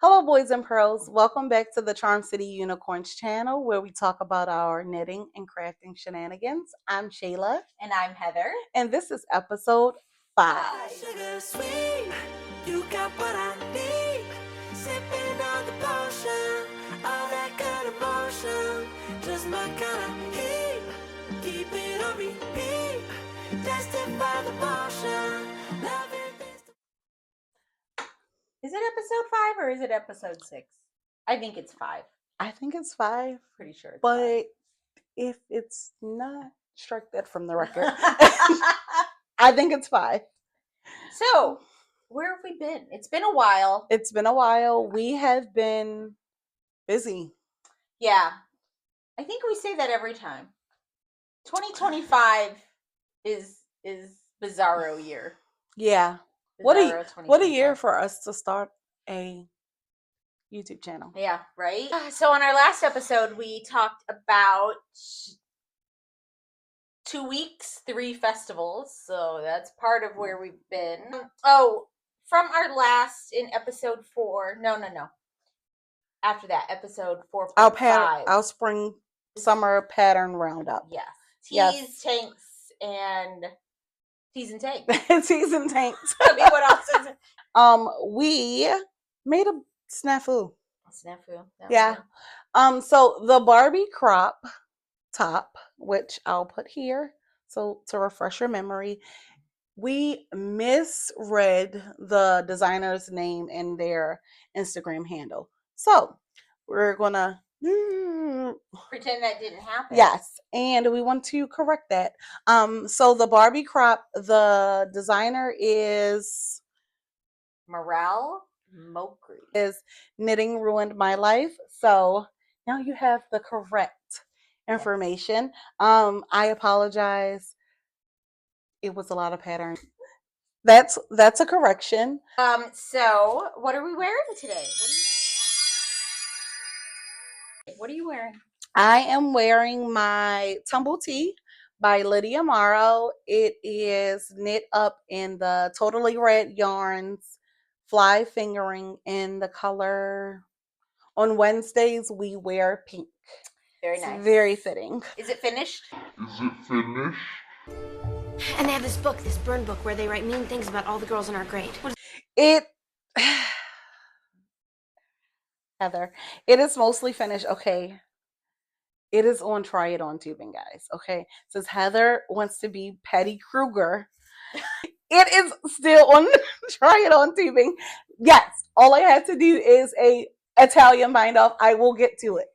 Hello, boys and pearls. Welcome back to the Charm City Unicorns channel where we talk about our knitting and crafting shenanigans. I'm Shala. And I'm Heather. And this is episode 5. Sugar sweet, you got what I need. Sipping on the potion, all that good emotion. Just my kind of heat, keep it on repeat. Tested by the motion, loving this. Is it episode 5 or is it episode 6? I think it's 5. I think it's 5, Pretty sure it's but if it's not, strike that from the record. 5. I think it's 5. So, where have we been? It's been a while. It's been a while. We have been busy. Yeah. I think we say that every time. 2025 is bizarro year. Yeah. Bizarro What a year 2025. for us to start a YouTube channel. Yeah, right? So on our last episode, we talked about 2 weeks, 3 festivals. So that's part of where we've been. Oh, from our last in episode 4. No. After that, episode 4.5. Our spring summer pattern roundup. Yes. Yes. Tanks, and teas and tanks. Season tanks. I mean, what else is it? We made a snafu. Snafu. Yeah. So the Barbie crop top, which I'll put here, so to refresh your memory, we misread the designer's name and their Instagram handle. So we're gonna Pretend that didn't happen. yes, and we want to correct that. So the Barbie crop, the designer is Morale Mokri. is Knitting Ruined My Life. So now you have the correct information. I apologize. It was a lot of patterns. That's a correction. So what are we wearing today? What are you wearing? I am wearing my Tumble Tee by Lydia Morrow. It is knit up in the Totally Red Yarns fly fingering in the color. On Wednesdays we wear pink. Very It's nice. very fitting. Is it finished? And they have this book, this burn book, where they write mean things about all the girls in our grade. It Heather, it is mostly finished. Okay. It is on Try It On Tubing, guys. Okay. Since Heather wants to be Patty Kruger, it is still on Try It On Tubing. Yes. All I had to do is a Italian bind off. I will get to it.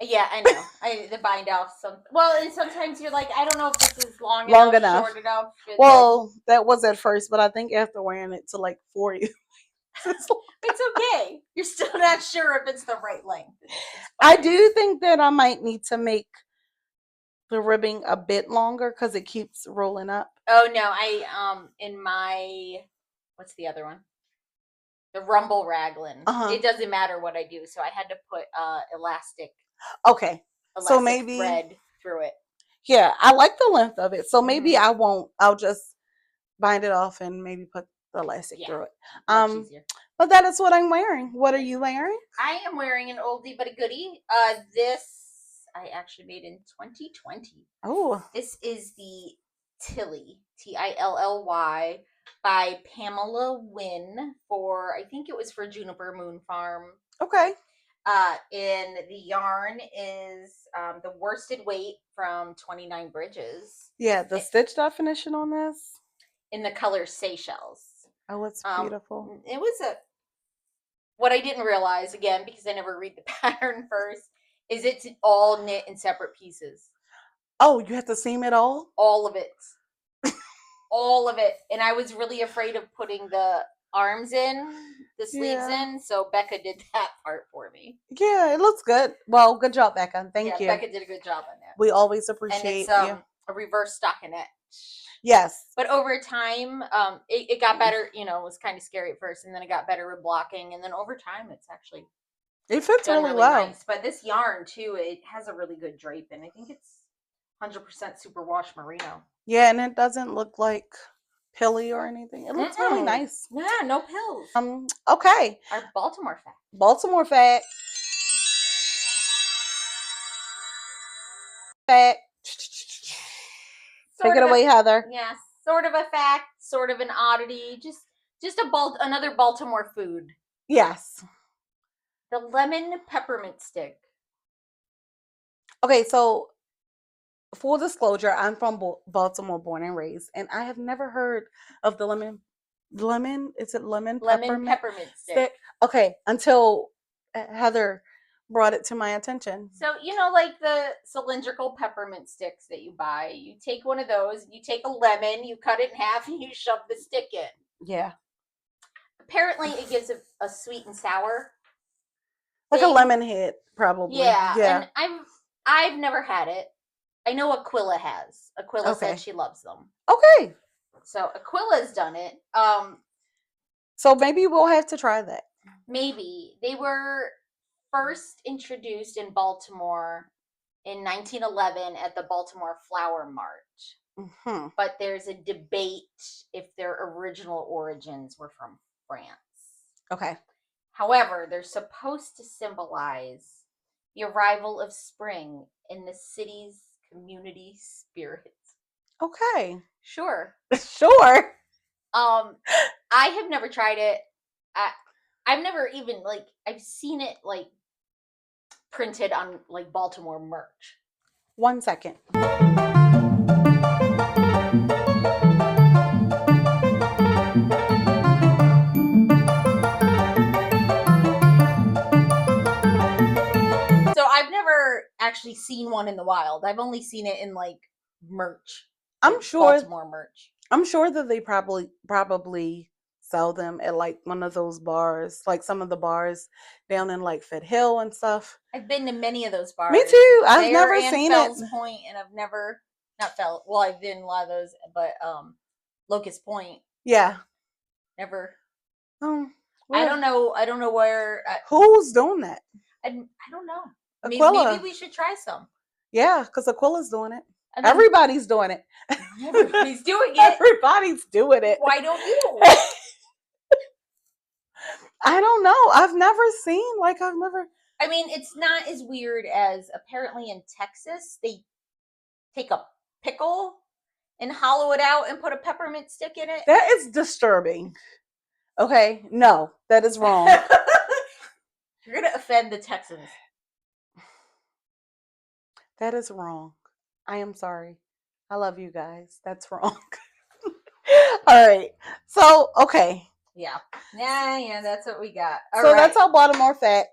Yeah, I know. The bind off. And sometimes you're like, I don't know if this is long enough, short enough. Well, that was at first, but I think after wearing it to like 40. It's okay. You're still not sure if it's the right length. I do think that I might need to make the ribbing a bit longer because it keeps rolling up. Oh no, I in my what's the other one? The Rumble Raglan. It doesn't matter what I do, so I had to put elastic. Okay. So maybe thread through it. Yeah, I like the length of it. So maybe I won't. I'll just bind it off and maybe put the elastic through it. Much easier. But that is what I'm wearing. What are you wearing? I am wearing an oldie but a goodie. This I actually made in 2020. Oh. This is the Tilly, Tilly, by Pamela Wynn I think it was for Juniper Moon Farm. Okay. And the yarn is the worsted weight from 29 Bridges. Yeah, the stitch definition on this? In the color Seychelles. Oh, it's beautiful. It was what I didn't realize, again, because I never read the pattern first, is it's all knit in separate pieces. Oh, you have to seam it all? All of it. All of it. And I was really afraid of putting the arms in, the sleeves in, so Becca did that part for me. Yeah, it looks good. Well, good job, Becca. Thank you. Becca did a good job on that. We always appreciate and it's, a reverse stockinette. Yes. But over time, it got better. It was kind of scary at first, and then it got better with blocking, and then over time, it's actually it fits really well. Nice. But this yarn too, it has a really good drape, and I think it's 100% superwash merino. Yeah, and it doesn't look like pilly or anything. It looks really Mm-mm. nice. Yeah, no pills. Okay. Our Baltimore fact. Baltimore Fact. Fact. Take it away, Heather. Yeah, sort of a fact, sort of an oddity. Just another Baltimore food. Yes. The lemon peppermint stick. Okay, so full disclosure, I'm from Baltimore, born and raised, and I have never heard of the lemon. Is it lemon Peppermint stick. Okay, until Heather brought it to my attention. So, you know, like the cylindrical peppermint sticks that you buy, you take one of those, you take a lemon, you cut it in half, and you shove the stick in. Yeah, Apparently, it gives a sweet and sour. like thing. a lemon head, probably. Yeah, and I've never had it. I know Aquila has. Aquila Okay. said she loves them. Okay, So Aquila's done it. so maybe we'll have to try that. Maybe they were first introduced in Baltimore in 1911 at the Baltimore Flower Mart. Hmm. But there's a debate if their original origins were from France. Okay. However, they're supposed to symbolize the arrival of spring in the city's community spirit. Okay. Sure. Sure. I have never tried it. I've never even I've seen it printed on Baltimore merch. 1 second. So I've never actually seen one in the wild. I've only seen it in merch. I'm sure. Baltimore merch. I'm sure that they probably sell them at one of those bars, like some of the bars down in Fed Hill and stuff. I've been to many of those bars. Me too. I've there never and seen Fells it. Point, and I've never well, I've been a lot of those, but Locust Point. Yeah. Never. I don't know. I don't know where. Who's doing that? I don't know. Aquila. Maybe we should try some. Yeah, because Aquila's doing it. I mean, Everybody's doing it. Everybody's doing it. Everybody's doing it. Why don't you? I don't know. I've never seen I mean, it's not as weird as apparently in Texas they take a pickle and hollow it out and put a peppermint stick in it. That is disturbing. Okay, no, that is wrong. You're gonna offend the Texans. That is wrong. I am sorry. I love you guys. That's wrong. All right. So, okay. Yeah, that's what we got. All so right. that's our Baltimore fact.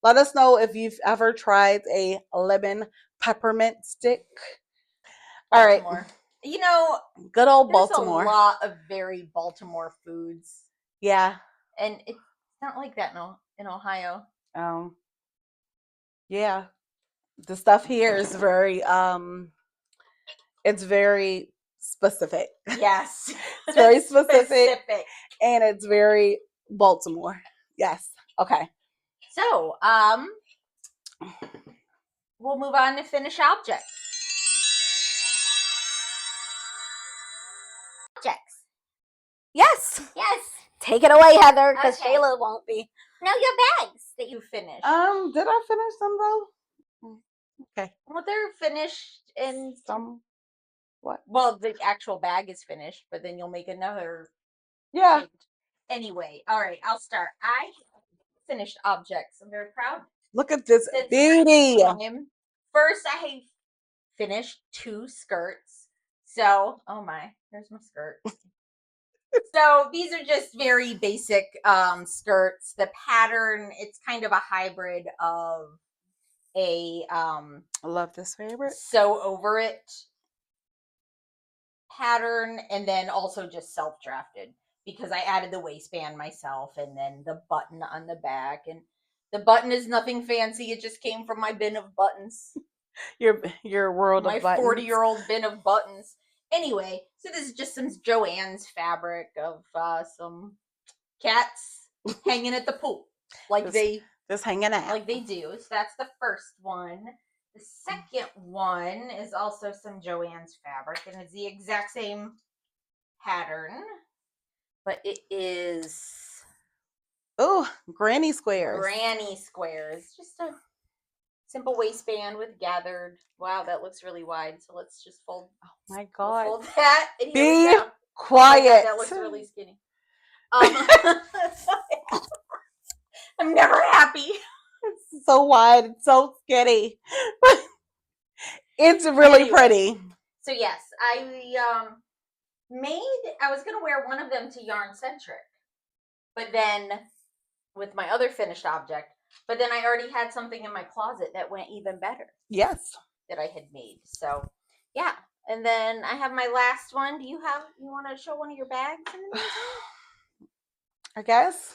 Let us know if you've ever tried a lemon peppermint stick. All right. Baltimore. You know, good old there's Baltimore. a lot of very Baltimore foods. Yeah. And it's not like that in Ohio. Yeah. The stuff here is very it's very specific. Yes. It's very specific. And it's very Baltimore. Yes. Okay. So, we'll move on to finish objects. Yes. Yes. Take it away, Heather, because Okay. Shayla won't be. Now your bags that you finished. Did I finish them though? Okay. Well, they're finished and what? Well, the actual bag is finished, but then you'll make another. Yeah. Change. Anyway, all right, I'll start. I finished objects. I'm very proud. Look at this Since beauty. First, I have finished 2 skirts. So, oh my, here's my skirt. So these are just very basic skirts. The pattern, it's kind of a hybrid of a I love this fabric. sew over it pattern, and then also just self-drafted because I added the waistband myself and then the button on the back. And the button is nothing fancy. It just came from my bin of buttons. Your world my of buttons. 40-year-old bin of buttons. Anyway, so this is just some Joann's fabric of some cats hanging at the pool, just hanging out, like they do. So that's the first one. The second one is also some Joann's fabric, and it's the exact same pattern, but it is Oh, granny squares. granny squares. Just a simple waistband with gathered. Wow, that looks really wide. So let's just fold. Oh my We'll God. fold that. And here Be we go. Oh my quiet. God, that looks really skinny. I'm never happy. It's so wide. It's so skinny. It's really Anyway. pretty. So yes, I was gonna wear one of them to Yarn Centric, but then with my other finished object, but then I already had something in my closet that went even better Yes. that I had made. So yeah, and then I have my last one. You want to show one of your bags in the meantime? I guess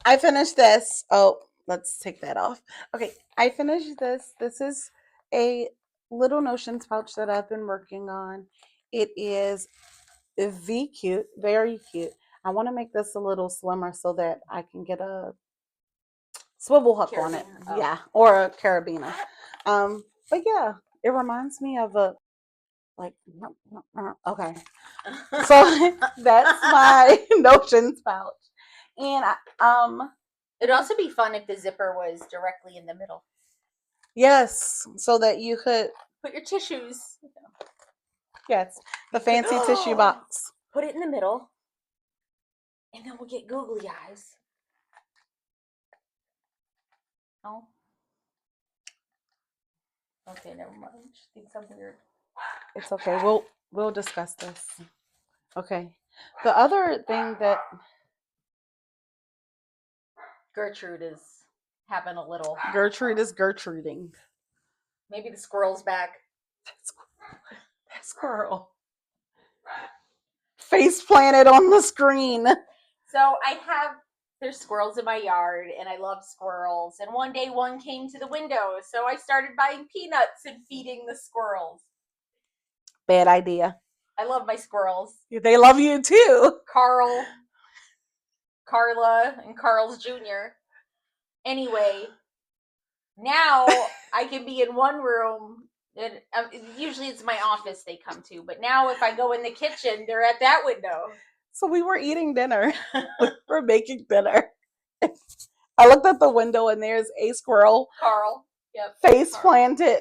I finished this. Oh, let's take that off. Okay, I finished this. This is a little notions pouch that I've been working on. It is V cute, very cute. I want to make this a little slimmer so that I can get a swivel hook on it. Carabiner. Oh. Yeah, or a carabiner. But yeah, it reminds me of a like okay. So that's my notions pouch. And It'd also be fun if the zipper was directly in the middle. yes, so that you could Put your tissues. yes, the fancy tissue box. Put it in the middle, and then we'll get googly eyes. Oh. Okay, never mind. She thinks I'm weird. It's okay. We'll discuss this. Okay. The other thing that Gertrude is having a little. Gertrude is Gertruding. Maybe the squirrel's back. That squirrel. Face planted on the screen. So there's squirrels in my yard, and I love squirrels. And one day one came to the window, so I started buying peanuts and feeding the squirrels. Bad idea. I love my squirrels. They love you too. Carl, Carla, and Carl's Jr. Anyway, now I can be in one room. And usually it's my office they come to, but now if I go in the kitchen, they're at that window. So we were eating dinner. We're making dinner. I looked at the window and there's a squirrel. Carl. Yep. Face Carl. planted.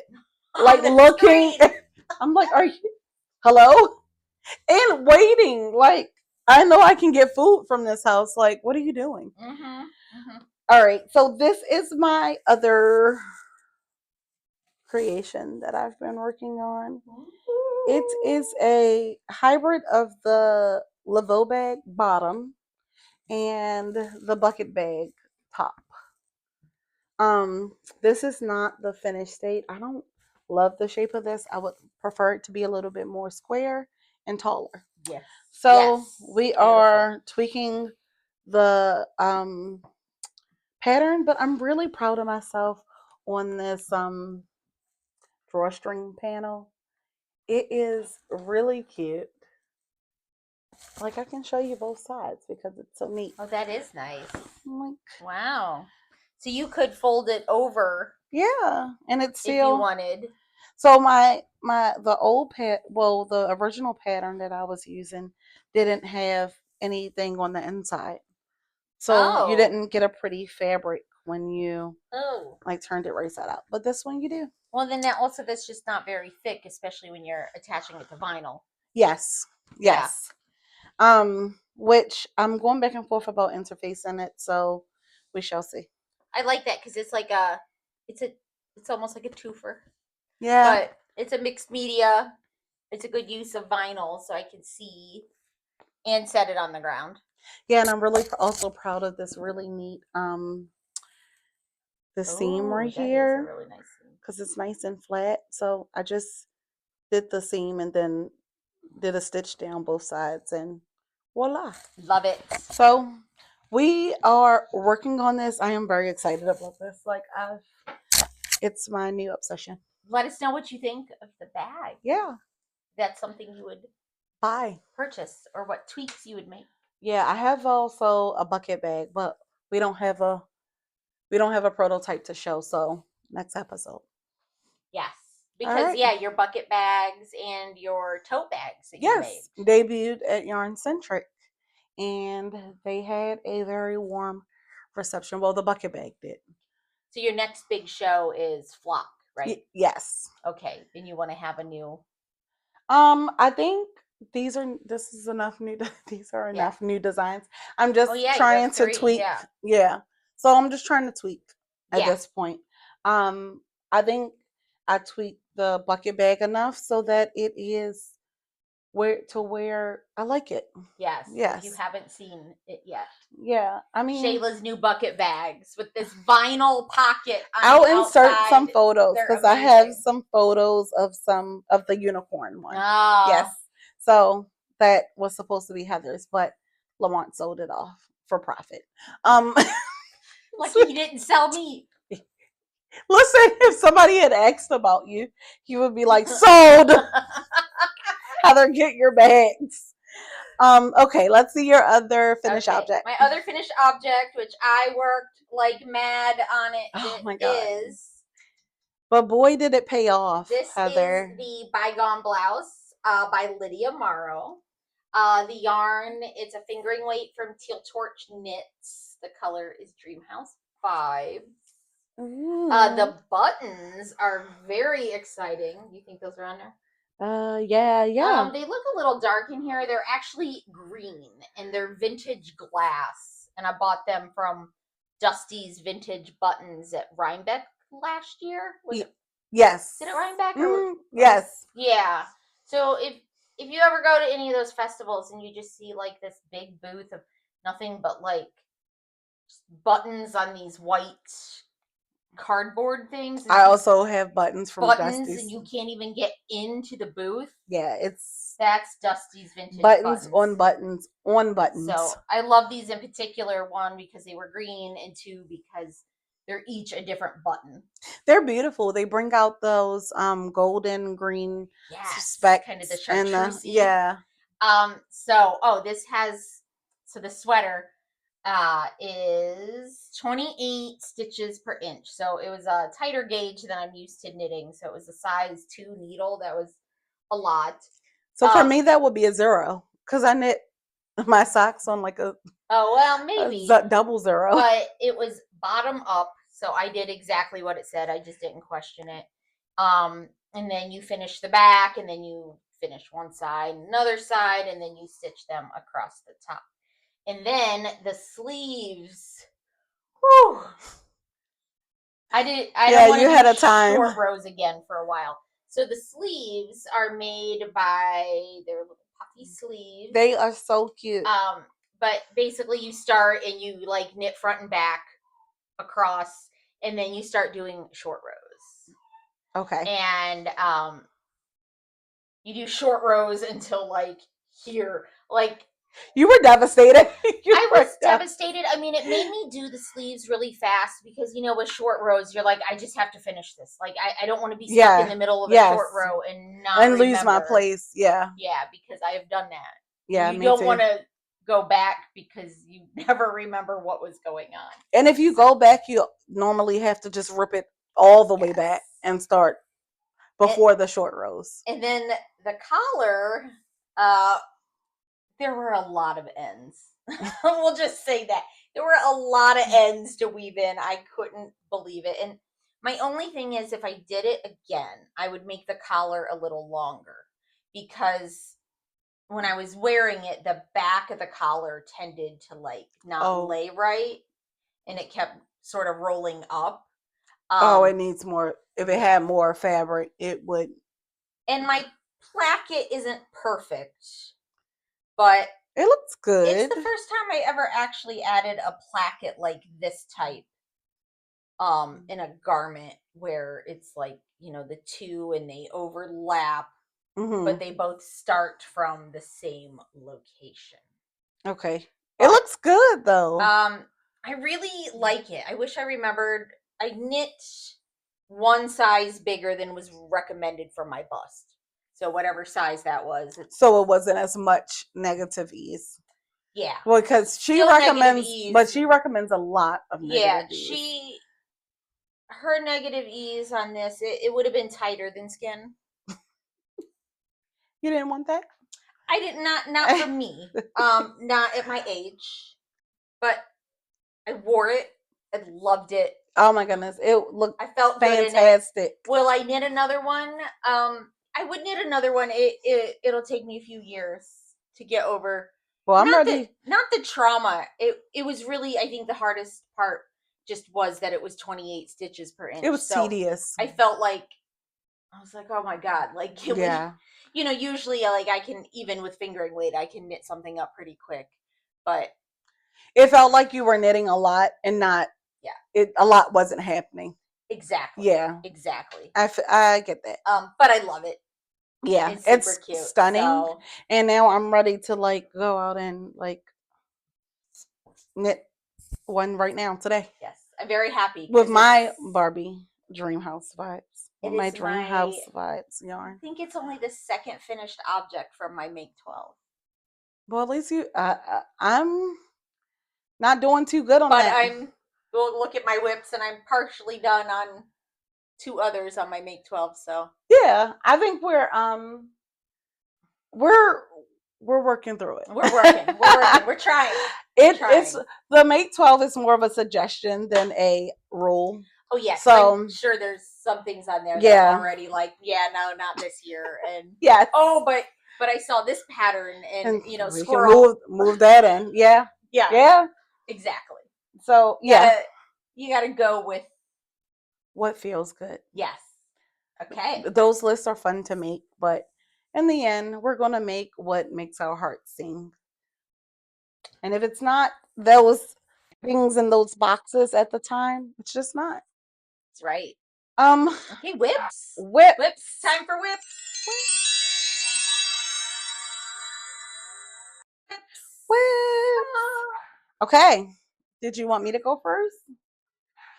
On Like the looking. screen. I'm like, are you hello? And waiting. Like, I know I can get food from this house. Like, what are you doing? Mm-hmm. Mm-hmm. All right. So this is my other creation that I've been working on. It is a hybrid of the Laveau bag bottom and the bucket bag top. This is not the finished state. I don't love the shape of this. I would prefer it to be a little bit more square and taller. Yes. So Yes. we are tweaking the pattern, but I'm really proud of myself on this drawstring panel. It is really cute. Like, I can show you both sides because it's so neat. Oh, that is nice. Like, Wow. So you could fold it over yeah, and it's if you still wanted. so the original pattern that I was using didn't have anything on the inside. So you Oh. didn't get a pretty fabric when you Oh. like turned it right side out. But this one you do. Well, then that's just not very thick, especially when you're attaching it to vinyl. Yes. Yes. Which I'm going back and forth about interfacing it, so we shall see. I like that because it's like it's almost like a twofer. Yeah. But it's a mixed media. It's a good use of vinyl, so I can see and set it on the ground. Yeah, and I'm really also proud of this really neat the seam right here. That is a really nice seam. Because it's nice and flat. So I just did the seam and then did a stitch down both sides and voila. Love it. So we are working on this. I am very excited about this. Like, it's my new obsession. Let us know what you think of the bag. Yeah. That's something you would Buy. purchase or what tweaks you would make. Yeah, I have also a bucket bag, but we don't have a prototype to show. So next episode. Yes. Because right. yeah, your bucket bags and your tote bags that you made. Yes, debuted at Yarn Centric, and they had a very warm reception. Well, the bucket bag did. So your next big show is Flock, right? Yes. Okay, and you want to have a new. I think this is enough new. These are Yeah. enough new designs. I'm just Oh, yeah, you trying have to 3, tweak. yeah. Yeah. So I'm just trying to tweak at Yeah. this point. I think I tweaked the bucket bag enough so that it is where I like it. Yes. Yes. If you haven't seen it yet. Yeah. I mean, Shayla's new bucket bags with this vinyl pocket on I'll the insert outside. some photos They're because I have amazing. some photos of some of the unicorn one. Oh. Yes. So that was supposed to be Heather's, but Lamont sold it off for profit. Lucky he didn't sell me. Listen, if somebody had asked about you, he would be like, sold. Heather, get your bags. Okay, let's see your other finished object. My other finished object, which I worked like mad on it, Oh my God. is But boy, did it pay off, this Heather. is the Bygone Blouse by Lydia Morrow. The yarn, it's a fingering weight from Teal Torch Knits. The color is Dreamhouse 5. The buttons are very exciting. You think those are on there? Yeah. They look a little dark in here. They're actually green and they're vintage glass. And I bought them from Dusty's Vintage Buttons at Rhinebeck last year. Was it? Yes. Did it Rhinebeck? Or yes. Yeah. So if you ever go to any of those festivals and you just see like this big booth of nothing but like buttons on these white cardboard things. I also have buttons from Dusty's. Dusty's. And you can't even get into the booth. Yeah, that's Dusty's Vintage buttons on buttons on buttons. So I love these in particular, one because they were green, and two because they're each a different button. They're beautiful. They bring out those golden green specks, kind of the and chartreuse. yeah. So the sweater is 28 stitches per inch. So it was a tighter gauge than I'm used to knitting. So it was a size 2 needle. That was a lot. So for me, that would be a 0 because I knit my socks on like a maybe double 0. But it was bottom up, so I did exactly what it said. I just didn't question it. And then you finish the back, and then you finish one side, another side, and then you stitch them across the top. And then the sleeves. Whew. I don't want to had a time. Short rows again for a while. So the sleeves are made by their little puffy sleeves. They are so cute. But basically you start and you like knit front and back across, and then you start doing short rows. Okay. And you do short rows until like here. Like you were devastated. I was devastated. I mean, it made me do the sleeves really fast because, you know, with short rows, you're like, I just have to finish this. Like, I don't want to be stuck in the middle of a short row and not lose my place. Yeah. Yeah, because I have done that. Yeah, you don't want to go back because you never remember what was going on. And if you go back, you normally have to just rip it all the way back and start before the short rows. And then the collar, there were a lot of ends. We'll just say that. There were a lot of ends to weave in. I couldn't believe it. And my only thing is, if I did it again, I would make the collar a little longer because when I was wearing it, the back of the collar tended to like not lay right, and it kept sort of rolling up. It needs more. If it had more fabric, it would. And my placket isn't perfect, but it looks good. It's the first time I ever actually added a placket like this type in a garment where it's like, you know, the two and they overlap, but they both start from the same location. Okay. It looks good though. I really like it. I wish I remembered. I knit one size bigger than was recommended for my bust. So whatever size that was. So it wasn't as much negative ease. Yeah. Well, because she recommends, but she recommends a lot of negative ease. her negative ease on this, it would have been tighter than skin. You didn't want that? I did not for me. Not at my age. But I wore it. I loved it. Oh my goodness. It looked I felt good fantastic. in it. Will I knit another one? I would knit another one. It'll take me a few years to get over. Well, I'm ready. Not the trauma. It was really, I think the hardest part just was that it was 28 stitches per inch. It was tedious. I felt like, I was like, oh my God. Like, usually like I can, even with fingering weight, I can knit something up pretty quick. But it felt like you were knitting a lot and not, a lot wasn't happening. Exactly. Yeah. Exactly. I get that. But I love it. Yeah. It's cute, stunning. So. And now I'm ready to like go out and like knit one right now today. Yes. I'm very happy. With my Barbie Dream House vibes. It My is Dream House vibes yarn. I think it's only the second finished object from my Make 12. Well, at least I'm not doing too good on that. But we'll look at my whips, and I'm partially done on 2 others on my Make 12. So yeah, I think we're working through it. We're working. We're trying. It's the Make 12 is more of a suggestion than a rule. Oh yes, so I'm sure there's some things on there that are already like, no, not this year, and yes. Oh, but I saw this pattern, and squirrel. Move that in. Yeah. Exactly. So you gotta go with what feels good. Yes. Okay. Those lists are fun to make, but in the end, we're gonna make what makes our hearts sing. And if it's not those things in those boxes at the time, it's just not. That's right. Okay, whips. Whips. Time for whips. Okay. Did you want me to go first?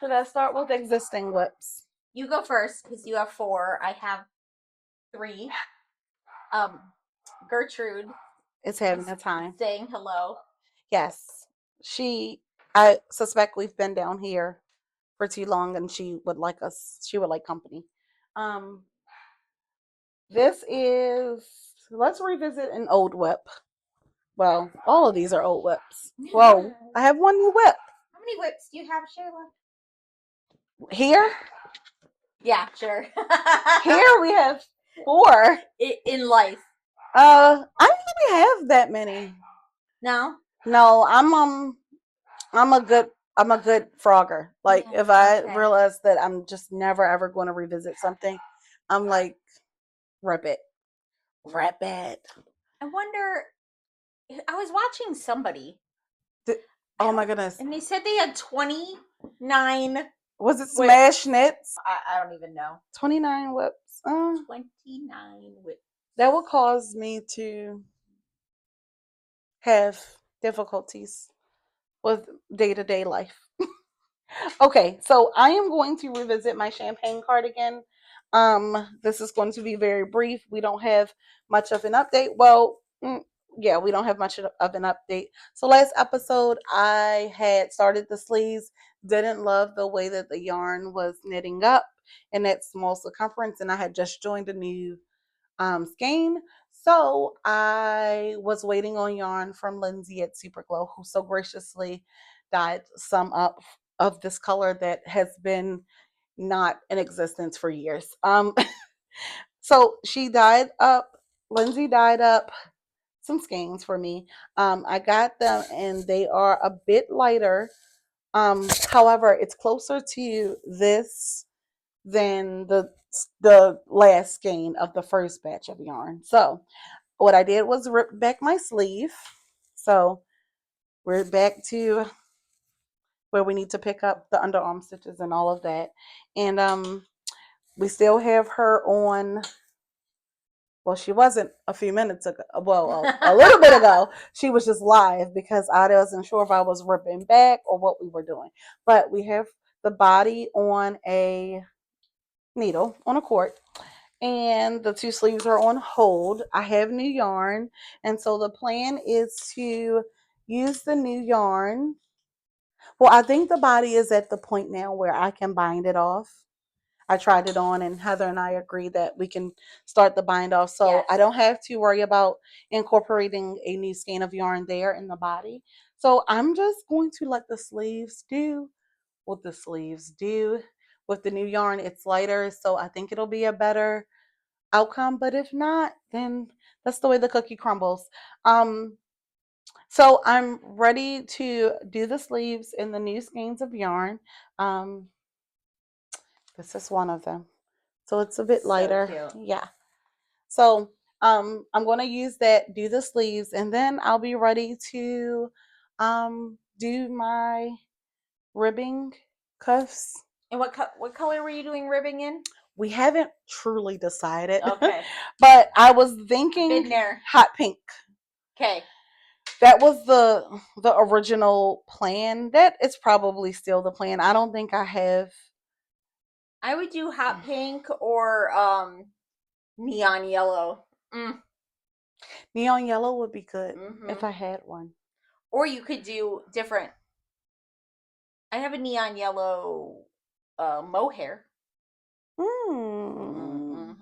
Should I start with existing whips? You go first because you have 4. I have 3. Gertrude is having a time. Saying hello. Yes. I suspect we've been down here for too long and she would like company. This is, let's revisit an old whip. Well, all of these are old whips. Whoa, I have one new whip. How many whips do you have, Shala? Here? Yeah, sure. Here we have 4. In life. I don't really have that many. No? No, I'm a good frogger. Like if I realize that I'm just never ever going to revisit something, I'm like, rip it. I wonder, I was watching somebody. Oh my goodness. And they said they had 29. Was it Smash Knits? I don't even know. 29 whips. 29 whips. That will cause me to have difficulties with day-to-day life. Okay, so I am going to revisit my Champagne Cardigan. This is going to be very brief. We don't have much of an update. Well, we don't have much of an update. So last episode, I had started the sleeves, didn't love the way that the yarn was knitting up in that small circumference, and I had just joined a new skein. So I was waiting on yarn from Lindsay at Superglow, who so graciously dyed some up of this color that has been not in existence for years. So Lindsay dyed up some skeins for me. I got them and they are a bit lighter. However, it's closer to this than the last skein of the first batch of yarn. So what I did was rip back my sleeve. So we're back to where we need to pick up the underarm stitches and all of that. And we still have her on. Well, she wasn't a few minutes ago. Well, a little bit ago, she was just live because I wasn't sure if I was ripping back or what we were doing. But we have the body on a needle, on a cord, and the 2 sleeves are on hold. I have new yarn, and so the plan is to use the new yarn. Well, I think the body is at the point now where I can bind it off. I tried it on, and Heather and I agree that we can start the bind off. So Yes. I don't have to worry about incorporating a new skein of yarn there in the body. So I'm just going to let the sleeves do what the sleeves do. With the new yarn, it's lighter, so I think it'll be a better outcome. But if not, then that's the way the cookie crumbles. So I'm ready to do the sleeves in the new skeins of yarn. Um, this is one of them. So it's a bit So lighter. cute. Yeah. So I'm going to use that, do the sleeves, and then I'll be ready to do my ribbing cuffs. And what color were you doing ribbing in? We haven't truly decided. Okay. But I was Been thinking there. hot pink. Okay. That was the original plan. That is probably still the plan. I don't think I have. I would do hot pink or neon yellow. Neon yellow would be good Mhm. if I had one. Or you could do different. I have a neon yellow mohair. Mm.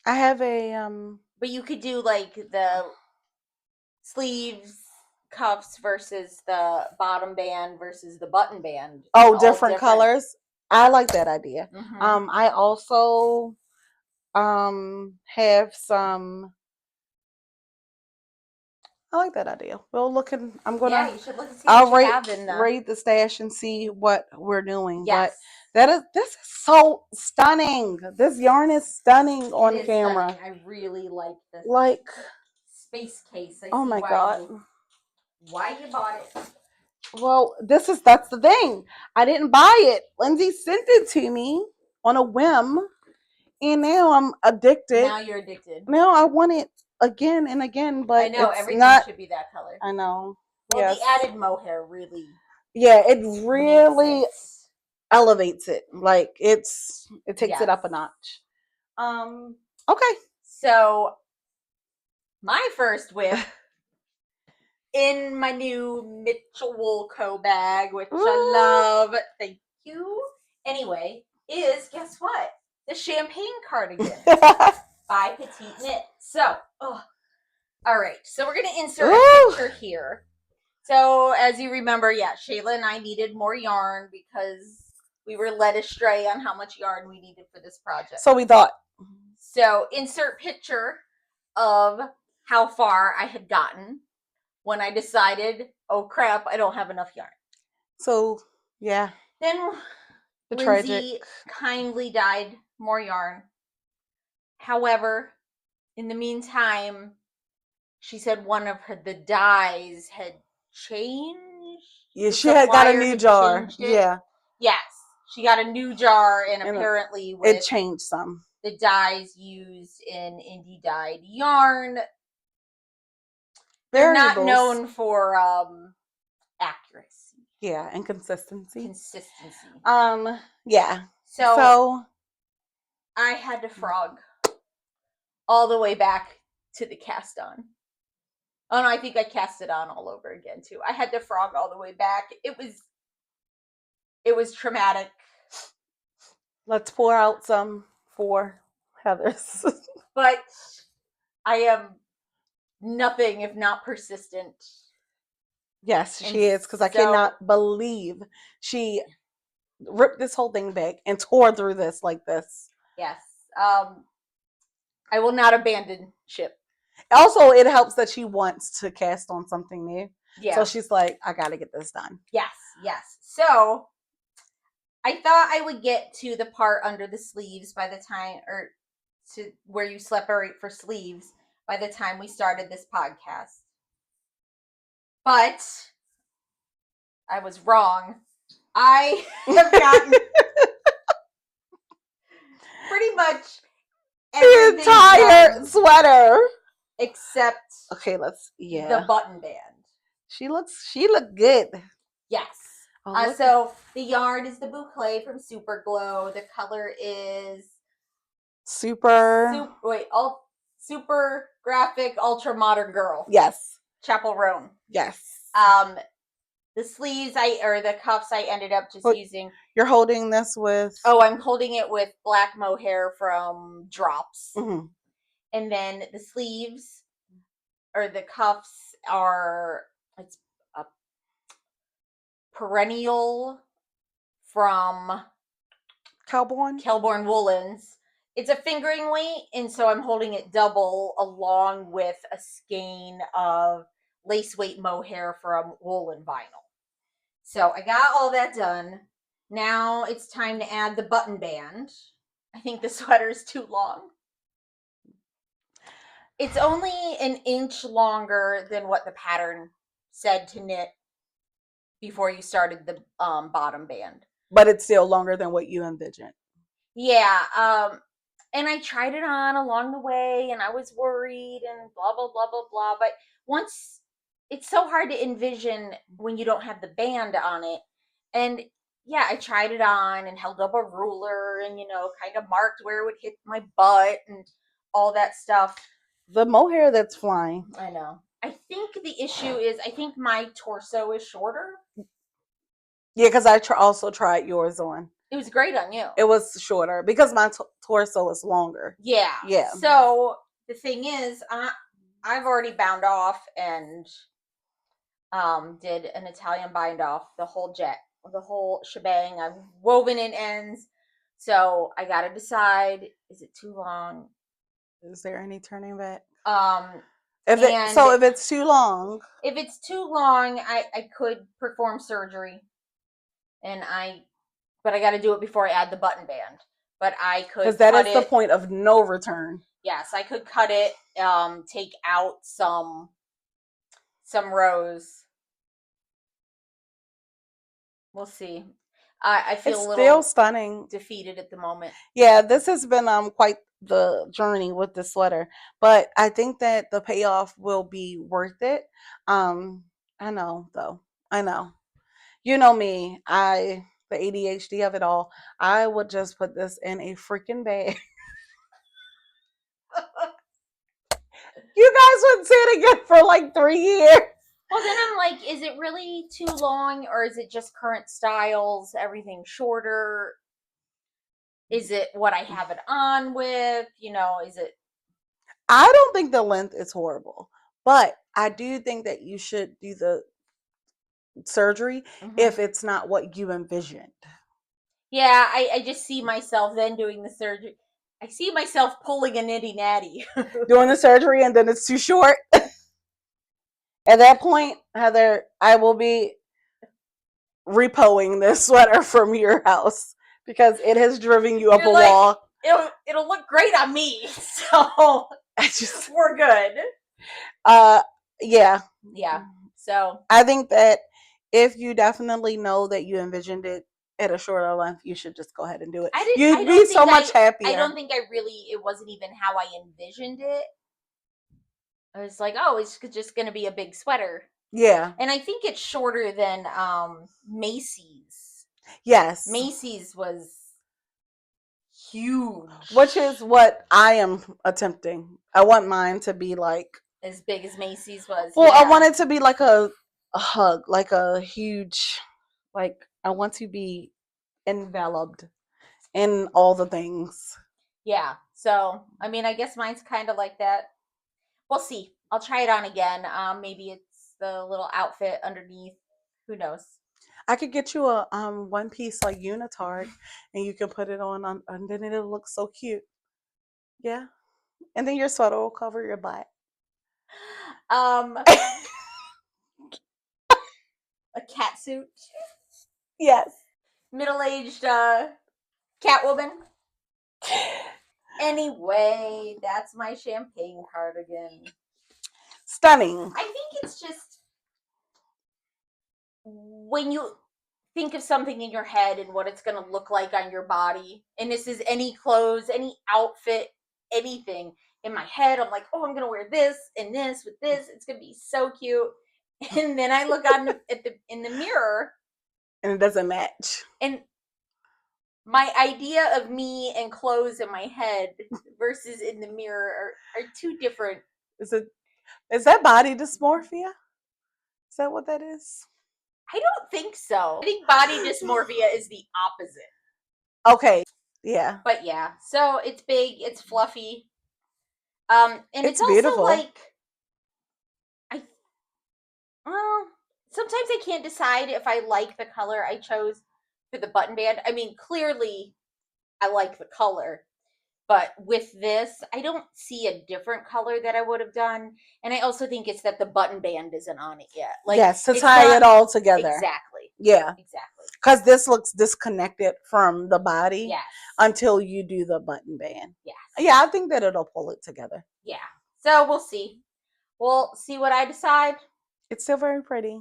I have a But you could do like the sleeves, cuffs versus the bottom band versus the button band. oh, all different colors. I like that idea. Mhm. I also have some. I like that idea. Well, looking, I'm Yeah, gonna. you should look and see I'll what you have in the. rate the stash and see what we're doing. Yes. But this is so stunning. This yarn is stunning on It is camera. stunning. I really like this Like, space case. I oh see my why god. why you bought it. Well, that's the thing. I didn't buy it. Lindsay sent it to me on a whim, and now I'm addicted. Now you're addicted. Now I want it again and again, but I know it's everything not. should be that color. I know. Well, Yes. the added mohair really Yeah, it really makes elevates it. Like it takes it Yes. up a notch. Okay. So my first whip in my new Mitchell Wool Co bag, which I love. Thank you. Anyway, is guess what? The Champagne Cardigan by Petite Knit. So, all right. So we're gonna insert a picture here. So as you remember, yeah, Shayla and I needed more yarn because we were led astray on how much yarn we needed for this project. So we thought. So insert picture of how far I had gotten when I decided, oh crap, I don't have enough yarn. So yeah. Then The Lindsay tragic. kindly dyed more yarn. However, in the meantime, she said one of the dyes had changed. Yeah, The she had got a supplier new had jar. changed it. Yeah. Yes, she got a new jar, and And apparently it with changed some. the dyes used in indie dyed yarn, they're not Variables. known for accuracy. Yeah, and consistency. Yeah. So I had to frog all the way back to the cast on. Oh no, I think I cast it on all over again too. I had to frog all the way back. It was traumatic. Let's pour out some for Heather's. But I am nothing if not persistent. Yes, And she is, because I so- cannot believe she ripped this whole thing back and tore through this like this. Yes. I will not abandon ship. Also, it helps that she wants to cast on something new. Yeah. So she's like, I gotta get this done. Yes. So I thought I would get to the part under the sleeves by the time, or to where you separate for sleeves by the time we started this podcast. But I was wrong. I have gotten pretty much The everything entire done sweater. except Okay, the button band. She looked good. Yes. Oh, So the yarn is the boucle from Super Glow. The color is super. super graphic ultra modern girl. Yes. Chapel Roan. Yes. The sleeves or the cuffs I ended up just What- using. You're holding this with. Oh, I'm holding it with black mohair from Drops. Mhm. And then the sleeves or the cuffs it's a perennial from Cowboy. Kelborn Woolens. It's a fingering weight, and so I'm holding it double along with a skein of lace weight mohair from Woolen Vinyl. So I got all that done. Now it's time to add the button band. I think the sweater is too long. It's only an inch longer than what the pattern said to knit before you started the bottom band. But it's still longer than what you envisioned. Yeah, and I tried it on along the way, and I was worried, and blah blah blah blah blah. But once it's so hard to envision when you don't have the band on it, and yeah, I tried it on and held up a ruler, and kind of marked where it would hit my butt and all that stuff. The mohair that's flying. I know. I think the issue is I think my torso is shorter. Yeah, because I also tried yours on. It was great on you. It was shorter because my torso is longer. Yeah. Yeah. So the thing is, I've already bound off and did an Italian bind off, the whole shebang. I've woven in ends. So I gotta decide: is it too long? Is there any turning back? If it's too long, I could perform surgery, but I got to do it before I add the button band. But I could, because that is the point of no return. Yes, I could cut it, take out some rows. We'll see. I feel It's a little still stunning, defeated at the moment. Yeah, this has been quite the journey with the sweater, but I think that the payoff will be worth it. I know though. I know. You know me. The ADHD of it all. I would just put this in a freaking bag. You guys wouldn't see it again for like 3 years. Well, then I'm like, is it really too long, or is it just current styles, everything shorter? Is it what I have it on with? Is it? I don't think the length is horrible, but I do think that you should do the surgery if it's not what you envisioned. Yeah, I just see myself then doing the surgery. I see myself pulling a nitty natty. Doing the surgery and then it's too short. At that point, Heather, I will be repoing this sweater from your house because it has driven you up a wall. It'll look great on me, so we're good. Yeah. So I think that if you definitely know that you envisioned it at a shorter length, you should just go ahead and do it. You'd be so much happier. I don't think it wasn't even how I envisioned it. I was like, oh, it's just going to be a big sweater. Yeah. And I think it's shorter than Macy's. Yes. Macy's was huge. Which is what I am attempting. I want mine to be like as big as Macy's was. Well, yeah. I want it to be like a hug, like a huge, like I want to be enveloped in all the things. Yeah. So, I mean, I guess mine's kind of like that. We'll see. I'll try it on again. Maybe it's the little outfit underneath. Who knows? I could get you a one piece like unitard, and you can put it on, and then it'll look so cute. Yeah, and then your sweater will cover your butt. A cat suit. Yes. Middle-aged cat woman. Anyway, that's my champagne cardigan. Stunning. I think it's just when you think of something in your head and what it's going to look like on your body, and this is any clothes, any outfit, anything. In my head, I'm like, oh, I'm going to wear this and this with this. It's going to be so cute. And then I look on in the mirror. And it doesn't match. And my idea of me and clothes in my head versus in the mirror are two different. Is that body dysmorphia? Is that what that is? I don't think so. I think body dysmorphia is the opposite. Okay. Yeah. But yeah, so it's big, it's fluffy. And it's also beautiful. like well, sometimes I can't decide if I like the color I chose for the button band. I mean, clearly I like the color, but with this, I don't see a different color that I would have done. And I also think it's that the button band isn't on it yet. Like, yes, to it's tie not- it all together. Exactly. Yeah. Exactly. Because this looks disconnected from the body Yes. until you do the button band. Yes. Yeah, I think that it'll pull it together. Yeah. So we'll see. We'll see what I decide. It's still very pretty.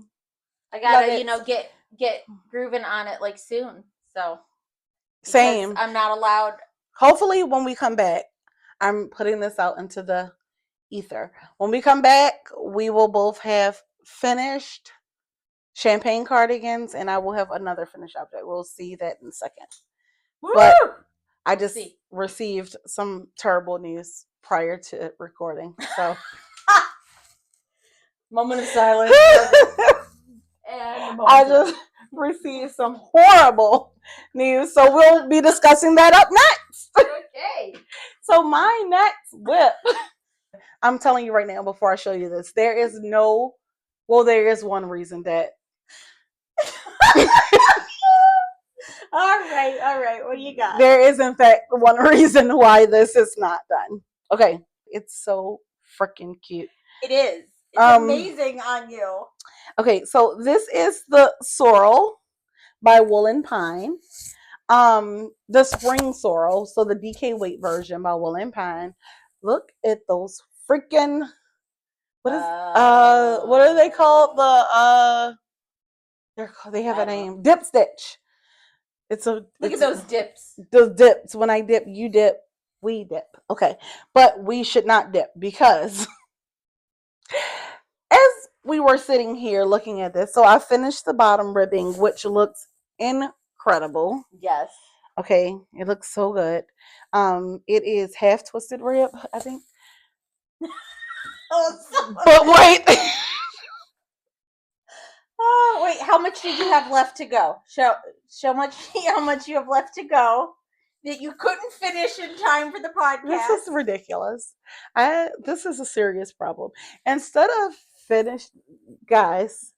I gotta, Love it. you know, get grooving on it like soon. So because Same. I'm not allowed. Hopefully, when we come back, I'm putting this out into the ether. When we come back, we will both have finished champagne cardigans, and I will have another finished object. We'll see that in a second. Woo! But I just See. received some terrible news prior to recording. So Moment of silence. And I just received some horrible news. So we'll be discussing that up next. okay. So my next whip, I'm telling you right now before I show you this, there is one reason that. All right. What do you got? There is, in fact, one reason why this is not done. Okay. It's so freaking cute. It is. It's amazing on you. Okay, so this is the sorrel by Woolen Pine. The spring sorrel, so the DK weight version by Woolen Pine. Look at those freaking what are they called? They have a name. Dip stitch. Look at those dips. Those dips. When I dip, you dip, we dip. Okay. But we should not dip because as we were sitting here looking at this, so I finished the bottom ribbing, which looks incredible. Yes. Okay, it looks so good. It is half twisted rib, I think. But wait. Oh, wait, how much did you have left to go? Show much how much you have left to go that you couldn't finish in time for the podcast. This is ridiculous. This is a serious problem. Instead of finished, guys,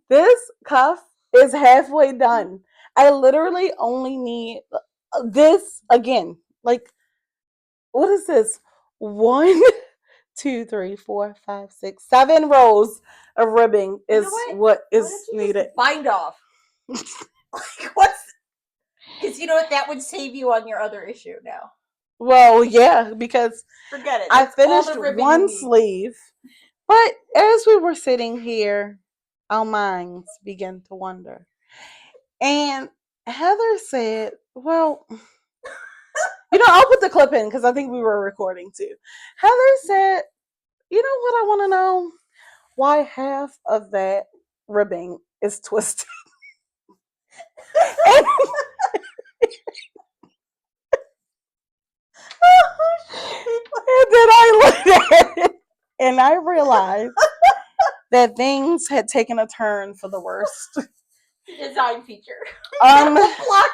this cuff is halfway done. I literally only need this again. Like, what is this? 1, 2, 3, 4, 5, 6, 7 rows of ribbing is what is needed. Bind off. Like, what's? Because you know what, that would save you on your other issue now. Well, yeah, because forget it. I finished one sleeve, but as we were sitting here, our minds began to wander. And Heather said, well, I'll put the clip in because I think we were recording too. Heather said, you know what I want to know? Why half of that ribbing is twisted. And then I looked at it and I realized that things had taken a turn for the worst. Design feature. Block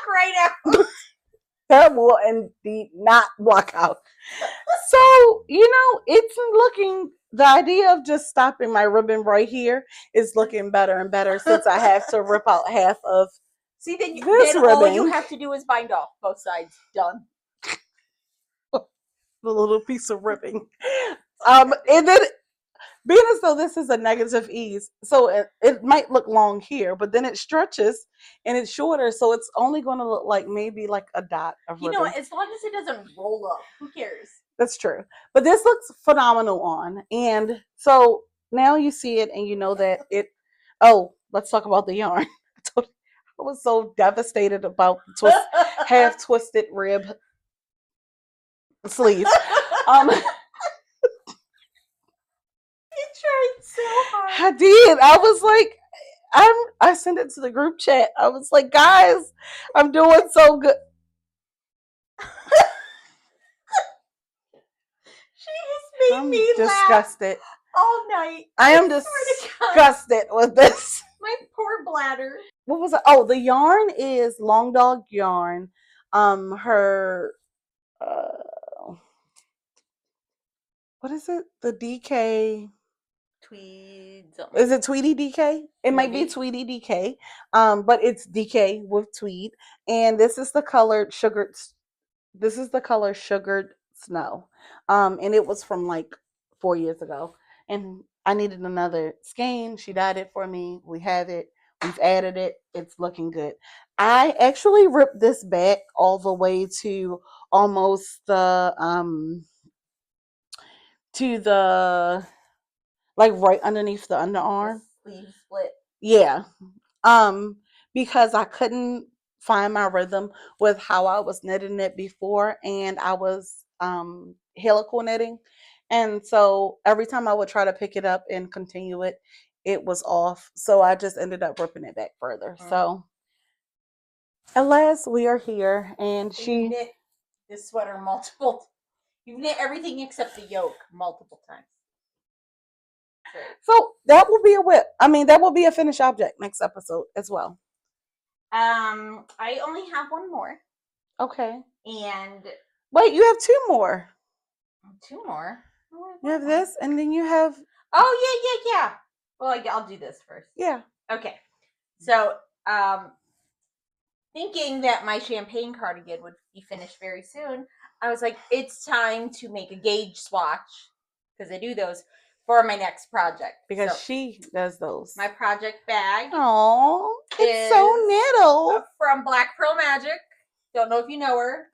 right out. That will indeed not block out. So, it's looking, the idea of just stopping my ribbon right here is looking better and better since I have to rip out half of See, then this ribbon. All you have to do is bind off both sides. Done. The little piece of ribbing. And then, being as though this is a negative ease, so it might look long here, but then it stretches and it's shorter, so it's only going to look like maybe like a dot of ribbon. As long as it doesn't roll up, who cares? That's true. But this looks phenomenal on, and so now you see it and you know that it. Oh, let's talk about the yarn. I was so devastated about half twisted rib sleeve. You tried so hard. I did. I was like, I sent it to the group chat. I was like, guys, I'm doing so good. She has made me disgusted laugh all night. I am disgusted with this. My poor bladder. What was it? Oh, the yarn is Long Dog yarn. Her what is it? The DK. Tweed something. Is it Tweety DK? It might be Maybe. Tweety DK. But it's DK with tweed. And this is the color sugared. This is the color sugared snow. And it was from like 4 years ago. And I needed another skein. She dyed it for me. We have it. We've added it. It's looking good. I actually ripped this back all the way to almost the like right underneath the underarm. The sleeve split. Yeah. Because I couldn't find my rhythm with how I was knitting it before, and I was helical knitting. And so every time I would try to pick it up and continue it, it was off. So I just ended up ripping it back further. So at last we are here, and You she knit this sweater multiple. You've knit everything except the yoke multiple times. Great. so that will be a whip. I mean, that will be a finished object next episode as well. I only have one more, Okay. and Wait, you have two more. two more. Oh, You have one more. this, and then you have Oh yeah. Well, I'll do this first. yeah. Okay. So, thinking that my champagne cardigan would be finished very soon, I was like, it's time to make a gauge swatch, because I do those, for my next project. Because So, she does those. my project bag Oh, it's so is little. from Black Pearl Magic. Don't know if you know her.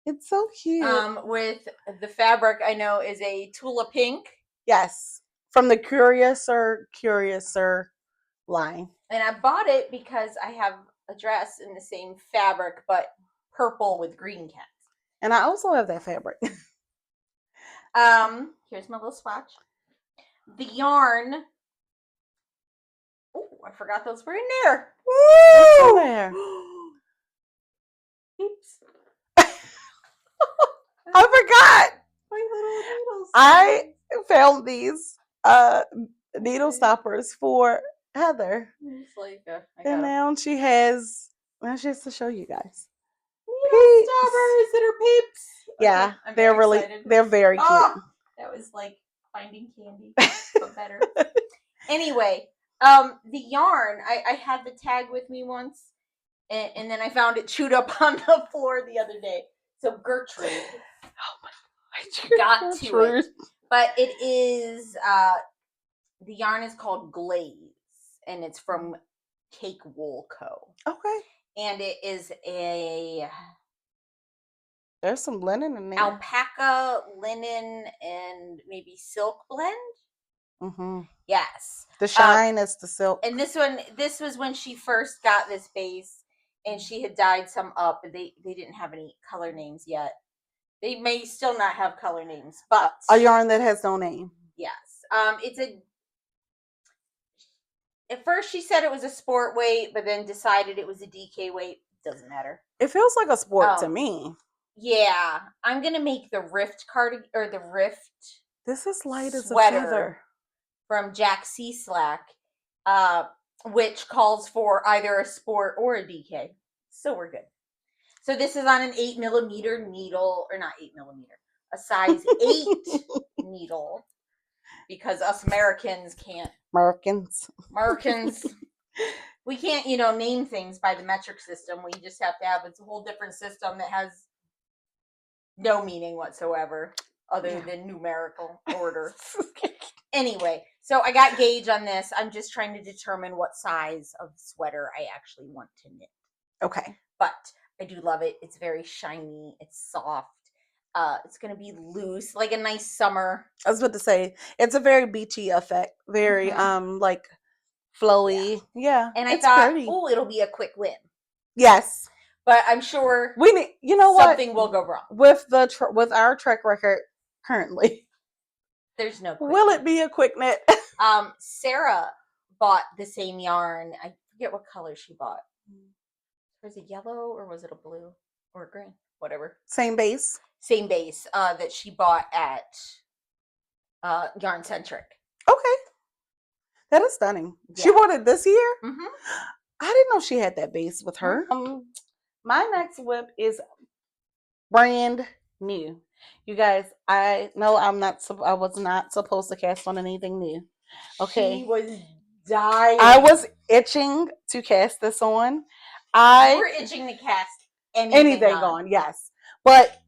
It's so cute. With the fabric I know is a Tula Pink. Yes, from the Curiouser line. And I bought it because I have a dress in the same fabric, but purple with green cats. And I also have that fabric. Here's my little swatch. The yarn. Oh, I forgot those were in there. What's in there? Oops. I forgot. My little needles. I found these needle stoppers for Heather, It's like I and got now she has to show you guys. needle stoppers that are peeps. Yeah, Okay, I'm they're very really excited. they're very cute. Oh, that was like finding candy, but better. Anyway, the yarn, I had the tag with me once, and then I found it chewed up on the floor the other day. So Gertrude got to it. But it is, the yarn is called Glaze, and it's from Cake Wool Co. Okay. And it is a There's some linen in there. alpaca, linen, and maybe silk blend. Mm-hmm. Yes. The shine is the silk. And this was when she first got this base, and she had dyed some up. They didn't have any color names yet. They may still not have color names, but A yarn that has no name. yes. It's a. At first, she said it was a sport weight, but then decided it was a DK weight. Doesn't matter. It feels like a sport to me. Yeah, I'm gonna make the Rift cardigan or the Rift This is light as a sweater feather. from Jack C. Slack, which calls for either a sport or a DK. So we're good. So this is on an 8mm needle, or not 8mm, a size 8 needle, because us Americans can't. Americans, we can't, name things by the metric system. We just have to have a whole different system that has no meaning whatsoever other than numerical order. Anyway, so I got gauge on this. I'm just trying to determine what size of sweater I actually want to knit. Okay. But I do love it. It's very shiny. It's soft. It's going to be loose, like a nice summer. I was about to say, it's a very beachy effect. Very, like, flowy. Yeah. And I it's thought, pretty. oh, it'll be a quick win. Yes. But I'm sure We need, you know what? something will go wrong. With with our track record currently. There's no quick Will win. it be a quick knit? Sarah bought the same yarn. I forget what color she bought. Was it yellow or was it a blue or a green? Whatever. Same base. Same base that she bought at Yarn Centric. Okay. That is stunning. She Yeah. bought it this year? Mm-hmm. I didn't know she had that base with her. My next whip is brand new. You guys, I know I was not supposed to cast on anything new. Okay. She was dying. I was itching to cast this on. You I were itching to cast anything on, yes. But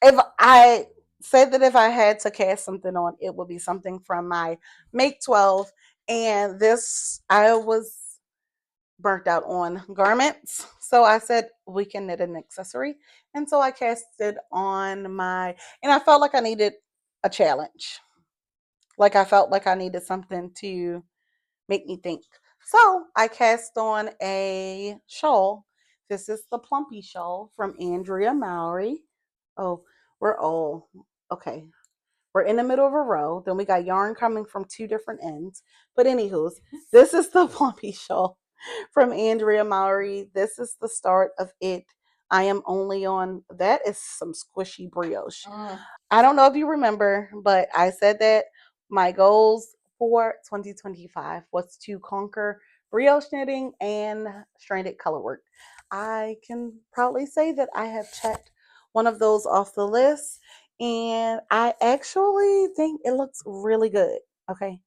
if I said that if I had to cast something on, it would be something from my Make 12. And this, I was burnt out on garments. So I said, we can knit an accessory. And so I casted on and I felt like I needed a challenge. Like I felt like I needed something to make me think. So I cast on a shawl. This is the Plumpy shawl from Andrea Mowry. Oh, we're all okay. We're in the middle of a row. Then we got yarn coming from two different ends. But anywho's, this is the Plumpy shawl from Andrea Mowry. This is the start of it. I am only on, that is some squishy brioche. I don't know if you remember, but I said that my goals for 2025 was to conquer brioche knitting and stranded color work. I can proudly say that I have checked one of those off the list, and I actually think it looks really good. Okay.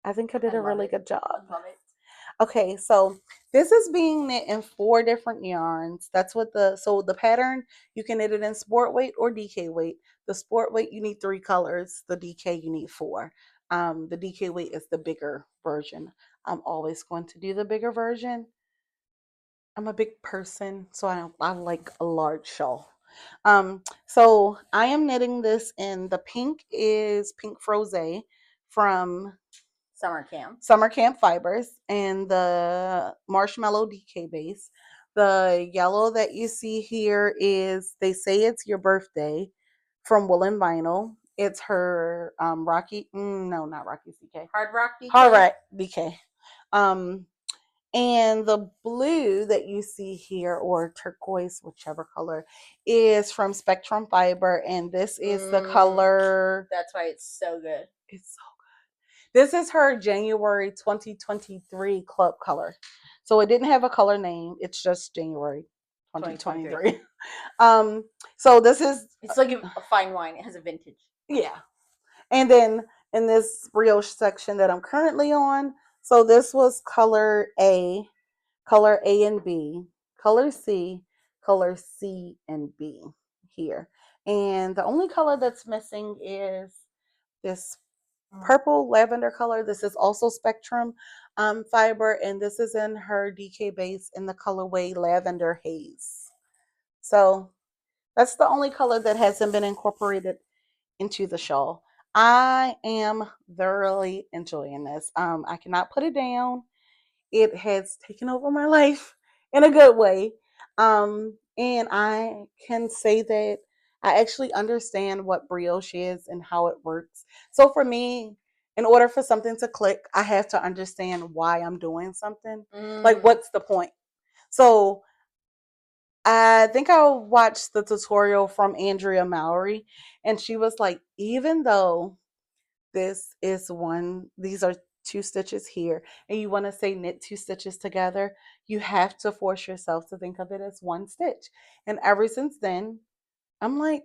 I think I did a really good job. I love it. Okay, so this is being knit in 4 different yarns. That's what the pattern, you can knit it in sport weight or DK weight. The sport weight, you need 3 colors. The DK, you need 4. The DK weight is the bigger version. I'm always going to do the bigger version. I'm a big person, so I like a large shawl. So I am knitting this in, the pink is Pink Frosé from Summer Camp Fibers, and the Marshmallow DK base. The yellow that you see here is, they say it's your birthday, from Woolen Vinyl. It's her Rocky, no, not Rocky CK. Hard Rock DK. Hard Rock DK. And the blue that you see here, or turquoise, whichever color, is from Spectrum Fiber, and this is the color. That's why it's so good. It's so good. This is her January 2023 club color. So it didn't have a color name. It's just January 2023. So this is, it's like a fine wine. It has a vintage. Yeah. And then in this brioche section that I'm currently on, so this was color A and B, color C and B here. And the only color that's missing is this purple lavender color. This is also Spectrum Fiber, and this is in her DK base in the colorway Lavender Haze. So that's the only color that hasn't been incorporated into the shawl. I am thoroughly enjoying this. I cannot put it down. It has taken over my life in a good way. And I can say that I actually understand what brioche is and how it works. So for me, in order for something to click, I have to understand why I'm doing something. Like, what's the point? So I think I watched the tutorial from Andrea Mowry, and she was like, even though these are 2 stitches here, and you want to say knit 2 stitches together, you have to force yourself to think of it as 1 stitch. And ever since then, I'm like,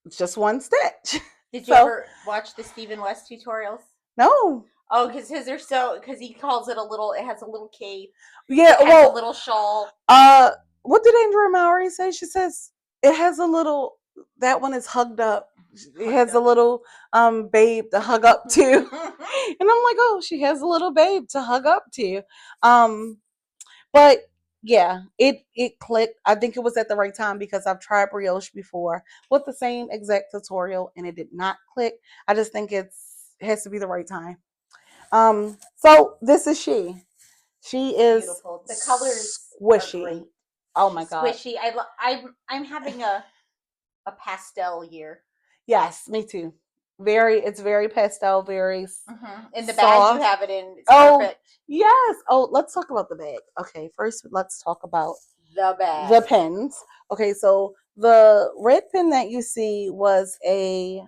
it's just 1 stitch. Did you ever watch the Stephen West tutorials? No. Oh, because his are so, because he calls it it has a little cape. Yeah, it has a little shawl. What did Andrea Mowry say? She says it has a little, that one is hugged up. It has a little babe to hug up to. And I'm like, oh, she has a little babe to hug up to. But yeah, it clicked. I think it was at the right time, because I've tried brioche before with the same exact tutorial and it did not click. I just think it has to be the right time. So this is she. She is beautiful. The colors squishy. Are great. Oh my god. Squishy. I'm having a pastel year. Yes, me too. It's very pastel, very in the soft. bag you have it in. It's perfect. Yes. Oh, let's talk about the bag. Okay, first let's talk about the bag. The pins. Okay, so the red pin that you see was a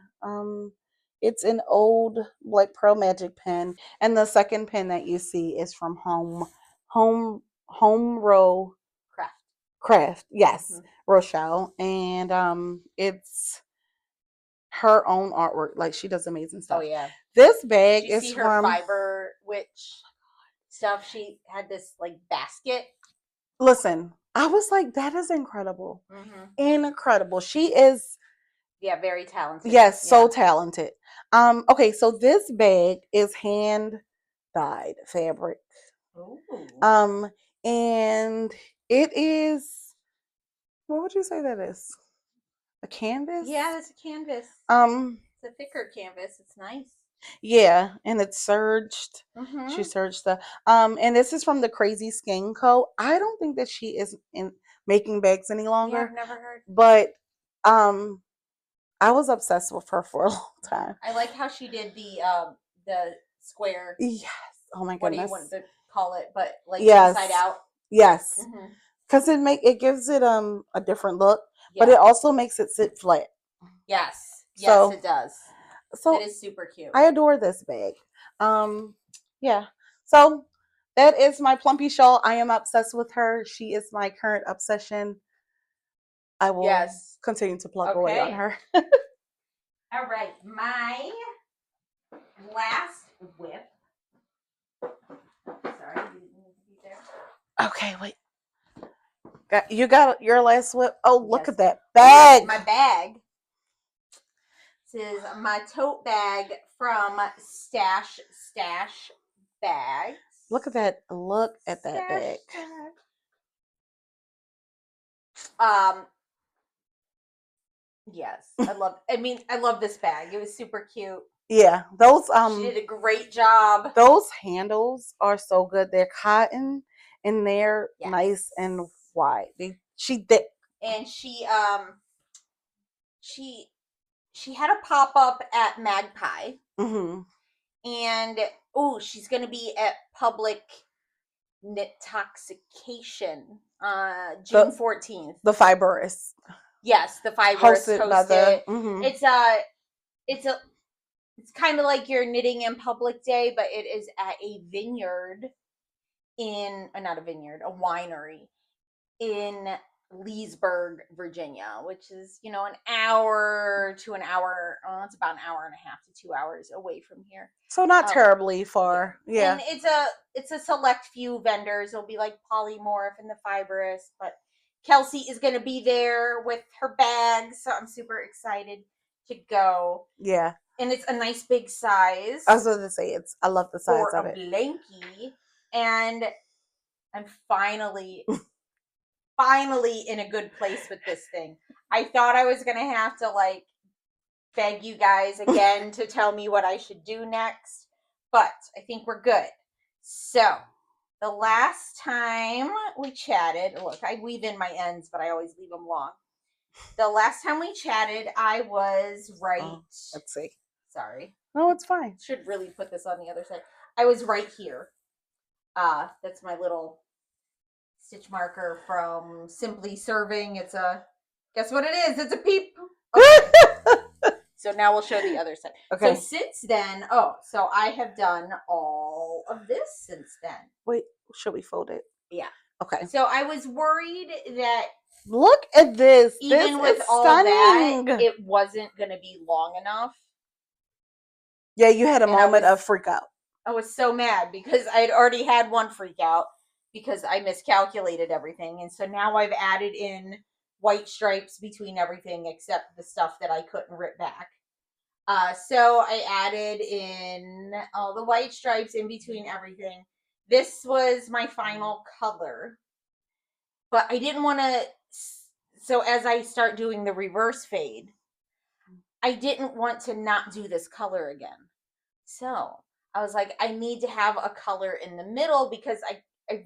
It's an old like Pearl Magic pen, and the second pen that you see is from Home Row Craft. Craft. Yes, Mhm. Rochelle, and it's her own artwork. Like she does amazing stuff. Oh yeah. This bag Did you is see her from. fiber witch stuff? She had this like basket. Listen, I was like, that is incredible, Mm-hmm. incredible. She is. Yeah, very talented. Yes, so Yeah. talented. Okay, so this bag is hand dyed fabric. Ooh. And it is, what would you say that is? A canvas? Yeah, that's a canvas. Um, It's a thicker canvas. It's nice. yeah, and it's serged. Mm-hmm. She serged the and this is from the Crazy Skin Co. I don't think that she is in making bags any Yeah, longer, I've never heard. but um I was obsessed with her for a long time. I like how she did the square. Yes. Oh my What do you goodness. want to call it? But like Yes. inside out. Yes. Mm-hmm. Because it gives it a different look, Yeah. but it also makes it sit flat. Yes. So- Yes, it does. So It is super cute. I adore this bag. Yeah. So that is my Plumpy shawl. I am obsessed with her. She is my current obsession. I will Yes. continue to plug away on Okay. her. All right, my last whip. Sorry, you didn't need to be there. Okay, wait. You got your last whip? Oh, look Yes. at that bag. My bag. This is my tote bag from Stash Bags. Look at that. Look at that bag. Yes, I love this bag. It was super cute. Yeah, those She did a great job. those handles are so good. They're cotton and they're Yes. nice and wide. She did. And she had a pop-up at Magpie. Mm-hmm. And she's gonna be at Public Knittoxication June 14th. The Fiberist. Yes, the Fiberist Hosted by the. hosted. It's kind of like your Knitting in Public Day, but it is at a vineyard not a vineyard, a winery in Leesburg, Virginia, which is, an hour to an hour. It's about an hour and a half to 2 hours away from here. So not terribly far. Yeah. And it's a select few vendors. It'll be like Polymorph and the Fiberist, but Kelsey is going to be there with her bags, so I'm super excited to go. Yeah. And it's a nice big size. I was going to say I love the size for of a it. blankie, and I'm finally in a good place with this thing. I thought I was gonna have to like beg you guys again to tell me what I should do next, but I think we're good. So the last time we chatted, look, I weave in my ends, but I always leave them long. The last time we chatted, I was right. Let's see. Sorry. No, it's fine. Should really put this on the other side. I was right here. That's my little stitch marker from Simply Serving. It's guess what it is? It's a peep. Okay. So now we'll show the other side. Okay. So since then, so I have done all of this since then. Wait, should we fold it? Yeah. Okay. So I was worried that look at this. Even this with is all stunning. that, it wasn't going to be long enough. Yeah, you had a moment of freak out. I was so mad because I had already had one freak out because I miscalculated everything. And so now I've added in white stripes between everything except the stuff that I couldn't rip back. So I added in all the white stripes in between everything. This was my final color. But I didn't want to, so as I start doing the reverse fade, I didn't want to not do this color again. So I was like, I need to have a color in the middle because I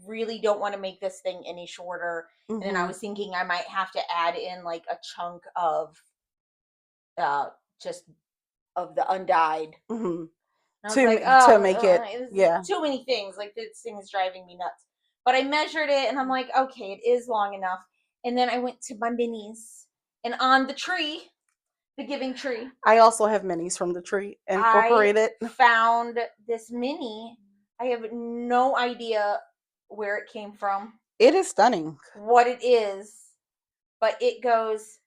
really don't want to make this thing any shorter. Mm-hmm. And then I was thinking I might have to add in like a chunk of just of the undyed. Mm-hmm. To make it, yeah. Too many things. Like this thing is driving me nuts. But I measured it and I'm like, okay, it is long enough. And then I went to my minis. And on the tree, The Giving Tree. I also have minis from the tree incorporated. I found this mini. I have no idea where it came from, It is stunning. what it is, but it goes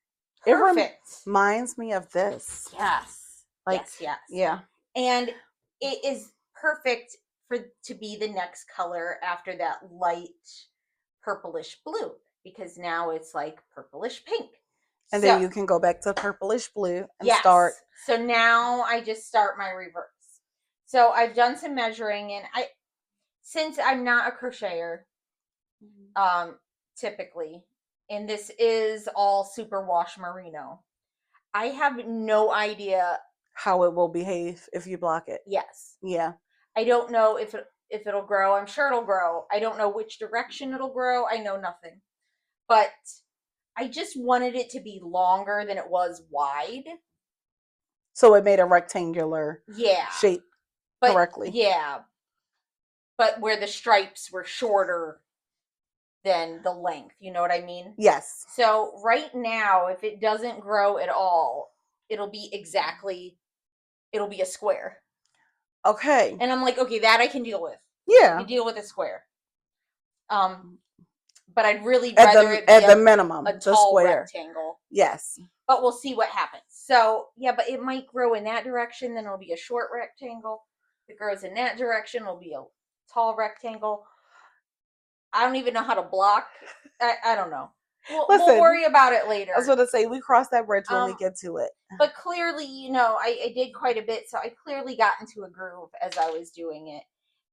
It perfect. reminds me of this. Yes. Like, yes. Yeah. And it is perfect to be the next color after that light purplish blue, because now it's like purplish pink. And then you can go back to purplish blue and yes. start. So now I just start my reverse. So I've done some measuring, and since I'm not a crocheter, typically, and this is all superwash merino, I have no idea how it will behave if you block it. Yes. Yeah. I don't know if it'll grow. I'm sure it'll grow. I don't know which direction it'll grow. I know nothing. But I just wanted it to be longer than it was wide. So it made a rectangular shape but, correctly. Yeah. But where the stripes were shorter than the length. You know what I mean? Yes. So right now, if it doesn't grow at all, it'll be a square. Okay. And I'm like, okay, that I can deal with. Yeah. I can deal with a square. But I'd really rather it be at the minimum a the tall square rectangle. Yes. But we'll see what happens. So yeah, but it might grow in that direction, then it'll be a short rectangle. If it grows in that direction, it'll be a tall rectangle. I don't even know how to block. I don't know. We'll worry about it later. I was going to say, we cross that bridge when we get to it. But clearly, I did quite a bit, so I clearly got into a groove as I was doing it.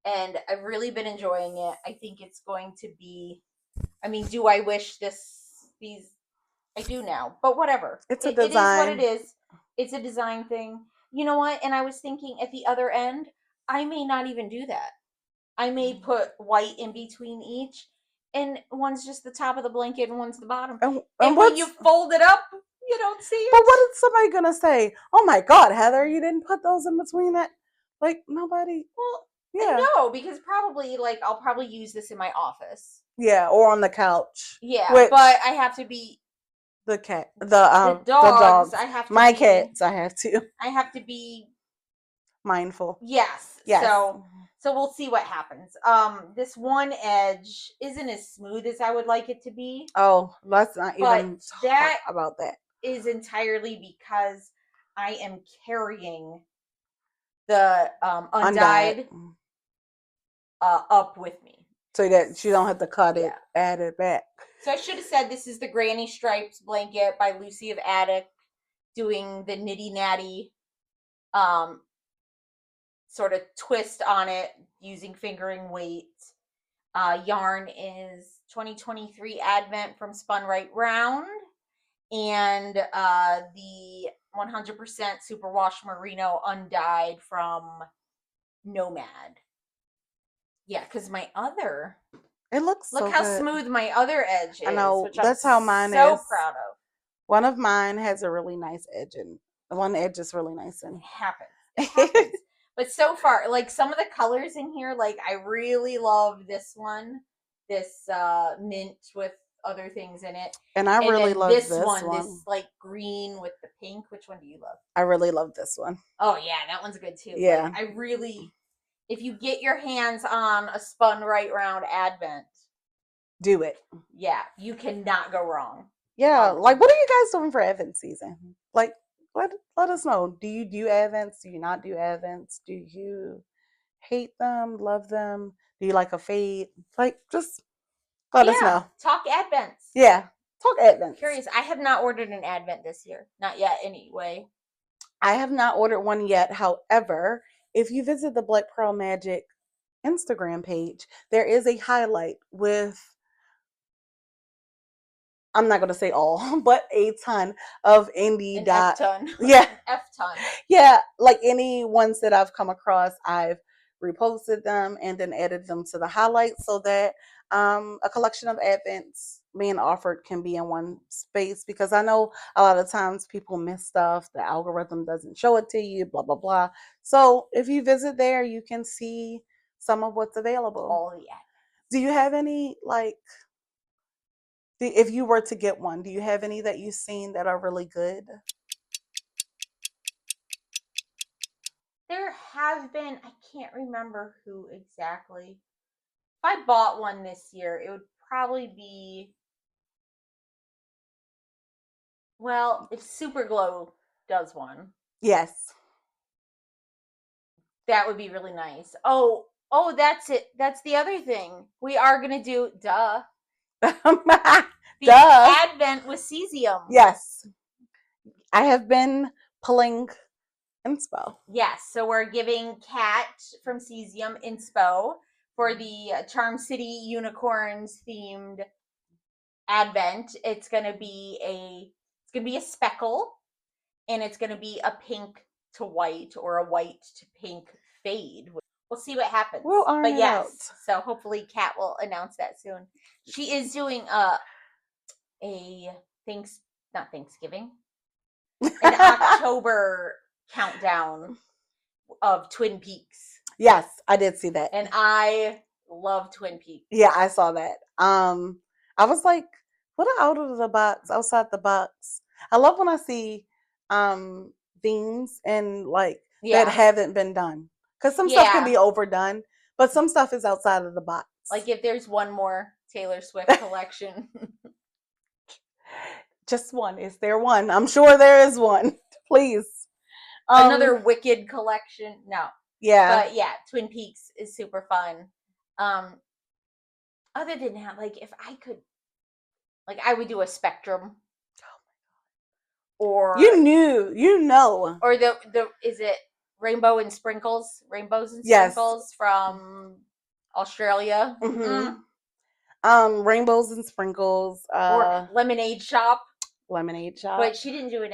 And I've really been enjoying it. I think it's going to be, do I wish these, I do now, but whatever. It's a design. It is what it is. It's a design thing. You know what? And I was thinking at the other end, I may not even do that. I may put white in between each, and one's just the top of the blanket and one's the bottom. And when you fold it up, you don't see it. But what is somebody gonna say? Oh my God, Heather, you didn't put those in between that? Like, nobody. Well, yeah. No, because probably I'll probably use this in my office. Yeah, or on the couch. Yeah, but I have to be the cat, the dogs. I have to my cats. I have to. I have to be mindful. Yes. So we'll see what happens. This one edge isn't as smooth as I would like it to be. Oh, let's not even talk about that. Is entirely because I am carrying the undyed up with me, so that you don't have to cut it, add it back. So I should have said this is the Granny Stripes blanket by Lucy of Attic, doing the nitty natty sort of twist on it using fingering weight. Yarn is 2023 Advent from Spun Right Round, and the 100% superwash merino undyed from Nomad. Yeah, because my other, it looks look so how good. Smooth my other edge is. I know, which that's I'm how mine so is. Proud of. One of mine has a really nice edge, and one edge is really nice. And it happens. But so far, like some of the colors in here, like I really love this one, this mint with other things in it. And I really love this one. This like green with the pink. Which one do you love? I really love this one. Oh yeah, that one's good too. Yeah. Like, I really, if you get your hands on a Spun Right Round Advent, do it. Yeah, you cannot go wrong. Yeah, like what are you guys doing for Advent season? Like, let us know. Do you do Advents? Do you not do Advents? Do you hate them? Love them? Do you like a fade? Like, just let us know. Talk Advents. Yeah, talk Advents. Curious. I have not ordered an Advent this year. Not yet, anyway. I have not ordered one yet. However, if you visit the Black Pearl Magic Instagram page, there is a highlight with, I'm not going to say all, but a ton of indie F-ton. Yeah. F-ton. Yeah, like any ones that I've come across, I've reposted them and then added them to the highlights so that a collection of Advents being offered can be in one space, because I know a lot of times people miss stuff, the algorithm doesn't show it to you, blah, blah, blah. So if you visit there, you can see some of what's available. All the Advents. Do you have any, like, if you were to get one, do you have any that you've seen that are really good? There have been, I can't remember who exactly. If I bought one this year, it would probably be, well, if Superglow does one, Yes. that would be really nice. Oh, that's it. That's the other thing. We are going to do, the Duh. Advent with cesium. Yes. I have been pulling inspo. Yes, so we're giving Kat from Cesium inspo for the Charm City Unicorns themed Advent. It's gonna be a speckle, and it's gonna be a pink to white or a white to pink fade. We'll see what happens. We'll iron but it yes, out. so hopefully Kat will announce that soon. She is doing not Thanksgiving, an October countdown of Twin Peaks. Yes, I did see that. And I love Twin Peaks. Yeah, I saw that. I was like, what are out of the box, outside the box? I love when I see themes and like that haven't been done. Because some stuff can be overdone, but some stuff is outside of the box. Like if there's one more Taylor Swift collection. Just one. Is there one? I'm sure there is one. Please. Another Wicked collection. No. Yeah. But yeah, Twin Peaks is super fun. Other than that, like if I could, like I would do a Spectrum. Or you know. Or the is it Rainbows and Sprinkles from Australia? Mm-hmm. Rainbows and Sprinkles. Or Lemonade Shop. But she didn't do it.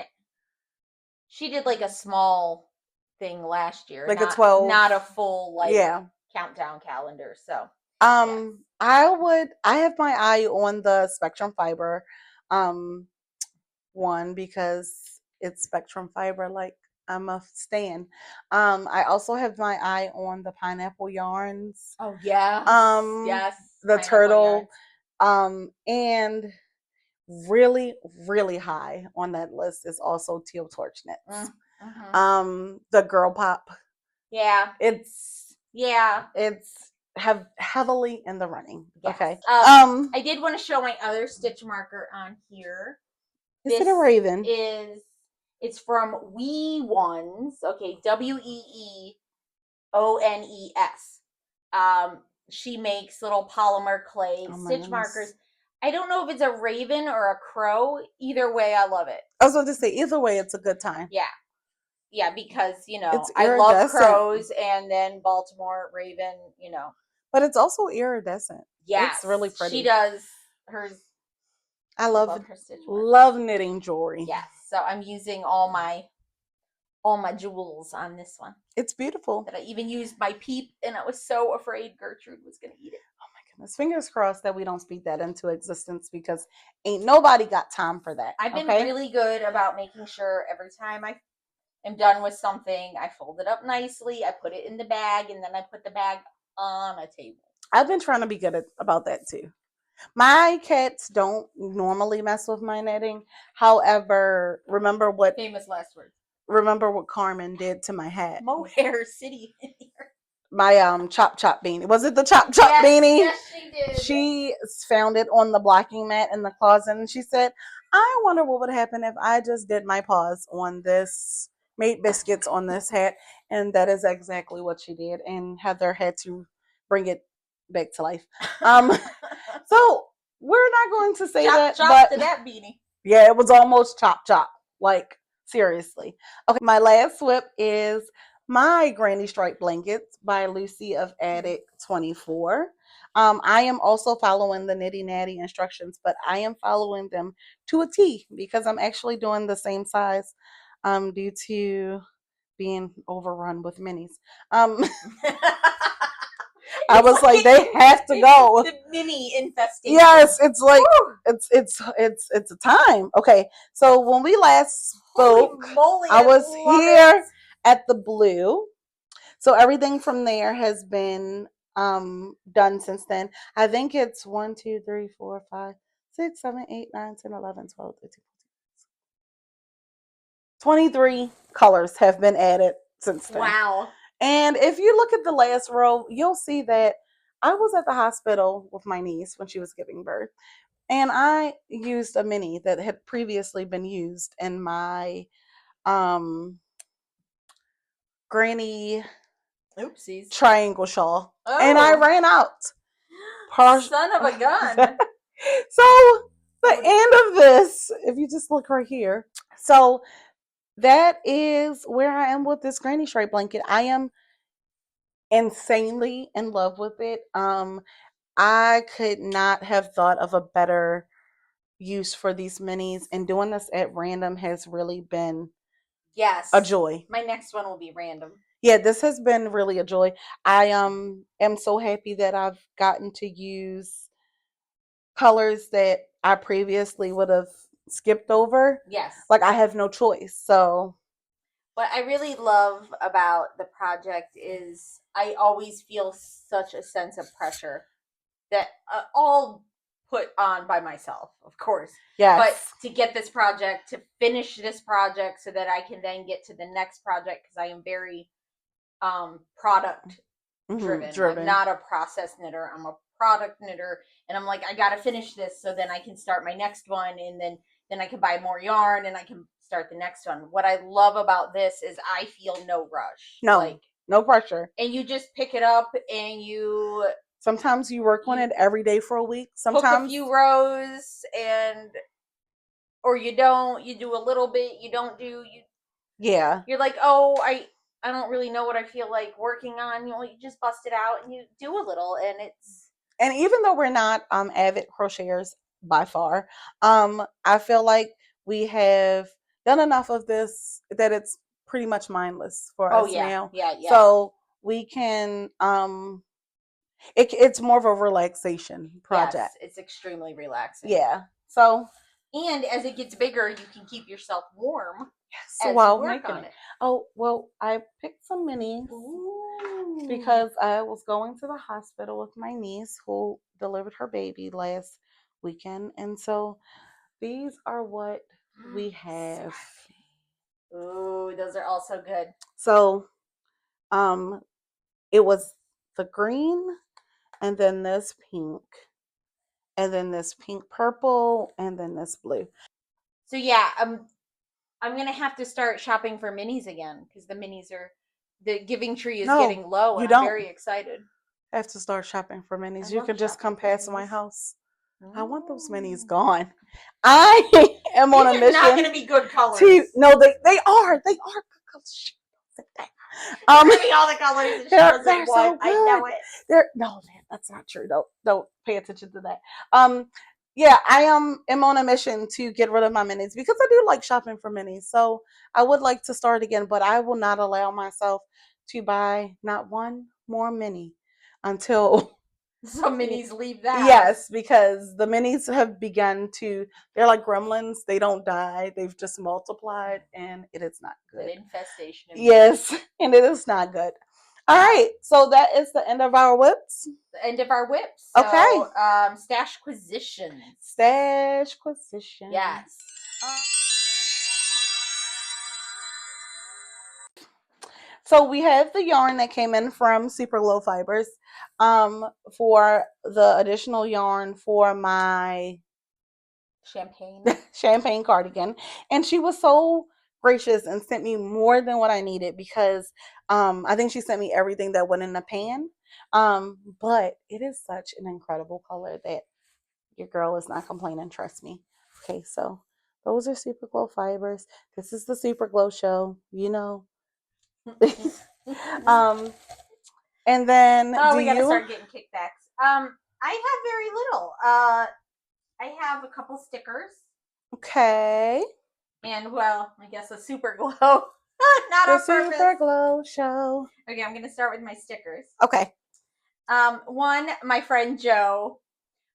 She did like a small thing last year, like a 12, not a full countdown calendar. So I have my eye on the Spectrum Fiber one because it's Spectrum Fiber. Like I'm a stan. I also have my eye on the Pineapple Yarns. Oh yeah. Yes. The Turtle. And really, really high on that list is also Teal Torch Knits. Mm-hmm. The Girl Pop. Yeah. It's heavily in the running. Yes. Okay. I did want to show my other stitch marker on here. Is it a raven? It's from Wee Ones. Okay, WEEONES. She makes little polymer clay stitch markers. I don't know if it's a raven or a crow. Either way, I love it. I was going to say, either way, it's a good time. Yeah. Yeah, because, I love crows and then Baltimore raven, But it's also iridescent. Yeah. It's really pretty. She does hers. I love her stitch markers. Love knitting jewelry. Yes. So I'm using all my jewels on this one. It's beautiful. That I even used my peep, and I was so afraid Gertrude was going to eat it. Oh my goodness. Fingers crossed that we don't speak that into existence because ain't nobody got time for that. I've been really good about making sure every time I am done with something, I fold it up nicely, I put it in the bag, and then I put the bag on a table. I've been trying to be good about that too. My cats don't normally mess with my knitting. However, remember what famous last words. Remember what Carmen did to my hat. Mohair City in here. My chop beanie. Was it the chop beanie? Yes, she did. She found it on the blocking mat in the closet, and she said, "I wonder what would happen if I just did my paws on this, made biscuits on this hat." And that is exactly what she did. And Heather had to bring it back to life. So we're not going to say chop but to that beanie. Yeah, it was almost chop. Like seriously. Okay, my last whip is my Granny Stripe Blankets by Lucy of Attic 24. I am also following the Nitty Natty instructions, but I am following them to a T because I'm actually doing the same size due to being overrun with minis. I was like, they have to go. The mini infestation. Yes, it's like it's a time. Okay, so when we last spoke, I was here at the blue. So everything from there has been done since then. I think it's 1, 2, 3, 4, 5, 6, 7, 8, 9, 10, 11, 12, 13, 14, 23 colors have been added since then. Wow. And if you look at the last row, you'll see that I was at the hospital with my niece when she was giving birth. And I used a mini that had previously been used in my granny Oopsies. triangle shawl. And I ran out. Son of a gun. So the end of this, if you just look right here. So that is where I am with this granny stripe blanket. I am insanely in love with it. I could not have thought of a better use for these minis, and doing this at random has really been a joy. My next one will be random. Yeah, this has been really a joy. I am so happy that I've gotten to use colors that I previously would have skipped over. Yes. Like I have no choice. So what I really love about the project is I always feel such a sense of pressure that all put on by myself, of course. yes. But to get this project, to finish this project so that I can then get to the next project, because I am very product driven. I'm not a process knitter. I'm a product knitter. And I'm like, I got to finish this so then I can start my next one. And then I can buy more yarn and I can start the next one. What I love about this is I feel no rush. No, no pressure. And you just pick it up and you... Sometimes you work on it every day for a week. Sometimes hook a few rows or you don't. You do a little bit. You don't do. Yeah. You're like, oh, I don't really know what I feel like working on. You just bust it out and you do a little, and it's. And even though we're not avid crocheters by far, I feel like we have done enough of this that it's pretty much mindless for us now. Yeah. So we can it's more of a relaxation project. Yes, it's extremely relaxing. Yeah. So and as it gets bigger, you can keep yourself warm. Yes, while making it. Oh, well, I picked some minis. Ooh. Because I was going to the hospital with my niece who delivered her baby last weekend. And so these are what we have. Ooh, those are also good. So it was the green, and then this pink, and then this pink purple, and then this blue. So yeah, I'm gonna have to start shopping for minis again because the giving tree is getting low, and I'm very excited. I have to start shopping for minis. You can just come past my house. I want those minis gone. I am on a mission. These are not going to be good colors. No, they are. They are good colors. Maybe all the colors. They're so good. I know it. No, man, that's not true. Don't pay attention to that. Yeah, I am on a mission to get rid of my minis because I do like shopping for minis. So I would like to start again, but I will not allow myself to buy not one more mini until some minis leave that. Yes, because the minis have begun to, they're like gremlins. They don't die. They've just multiplied and it is not good. An infestation. Yes, and it is not good. All right, so that is the end of our whips. The end of our whips. So, okay. Stashquisitions. Stashquisitions. Yes. So we have the yarn that came in from Super Glow Fibers for the additional yarn for my Champagne Cardigan. And she was so gracious and sent me more than what I needed because I think she sent me everything that went in the pan. But it is such an incredible color that your girl is not complaining, trust me. Okay, so those are Super Glow Fibers. This is the Super Glow Show, you know. And then we gotta start getting kickbacks. I have very little. I have a couple stickers. Okay. And well, I guess a Super Glow. Not on purpose. Super Glow Show. Okay, I'm gonna start with my stickers. Okay. One, my friend Joe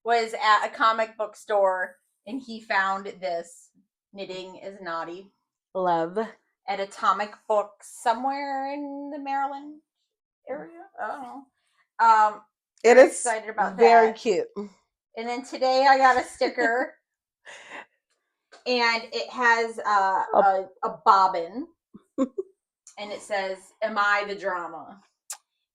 was at a comic book store and he found this Knitting is Naughty. Love. At Atomic Books somewhere in the Maryland area. I don't know. It is excited about very that. Cute. And then today I got a sticker, and it has a bobbin, and it says, "Am I the drama?"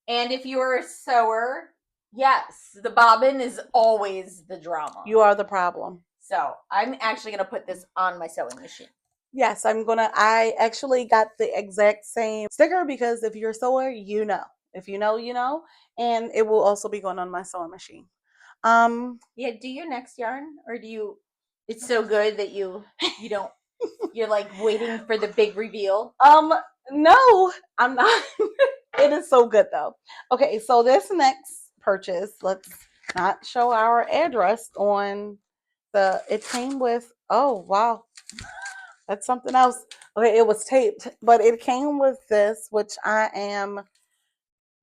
And if you're a sewer, yes, the bobbin is always the drama. You are the problem. So I'm actually gonna put this on my sewing machine. Yes, I actually got the exact same sticker because if you're a sewer, you know. If you know, you know. And it will also be going on my sewing machine. Yeah, do your next yarn, or do you? It's so good that you don't. You're like waiting for the big reveal. No, I'm not. It is so good though. Okay, so this next purchase, let's not show our address on the. It came with. Oh wow, that's something else. Okay, it was taped, but it came with this, which I am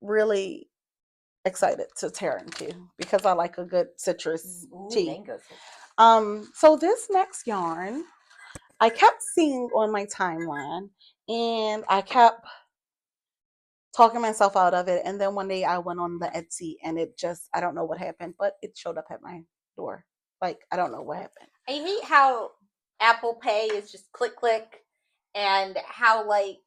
really excited to tear into because I like a good citrus tea. Mango citrus. So this next yarn, I kept seeing on my timeline, and I kept talking myself out of it. And then one day I went on the Etsy, and it just, I don't know what happened, but it showed up at my door. Like, I don't know what happened. I hate how Apple Pay is just click click, and how like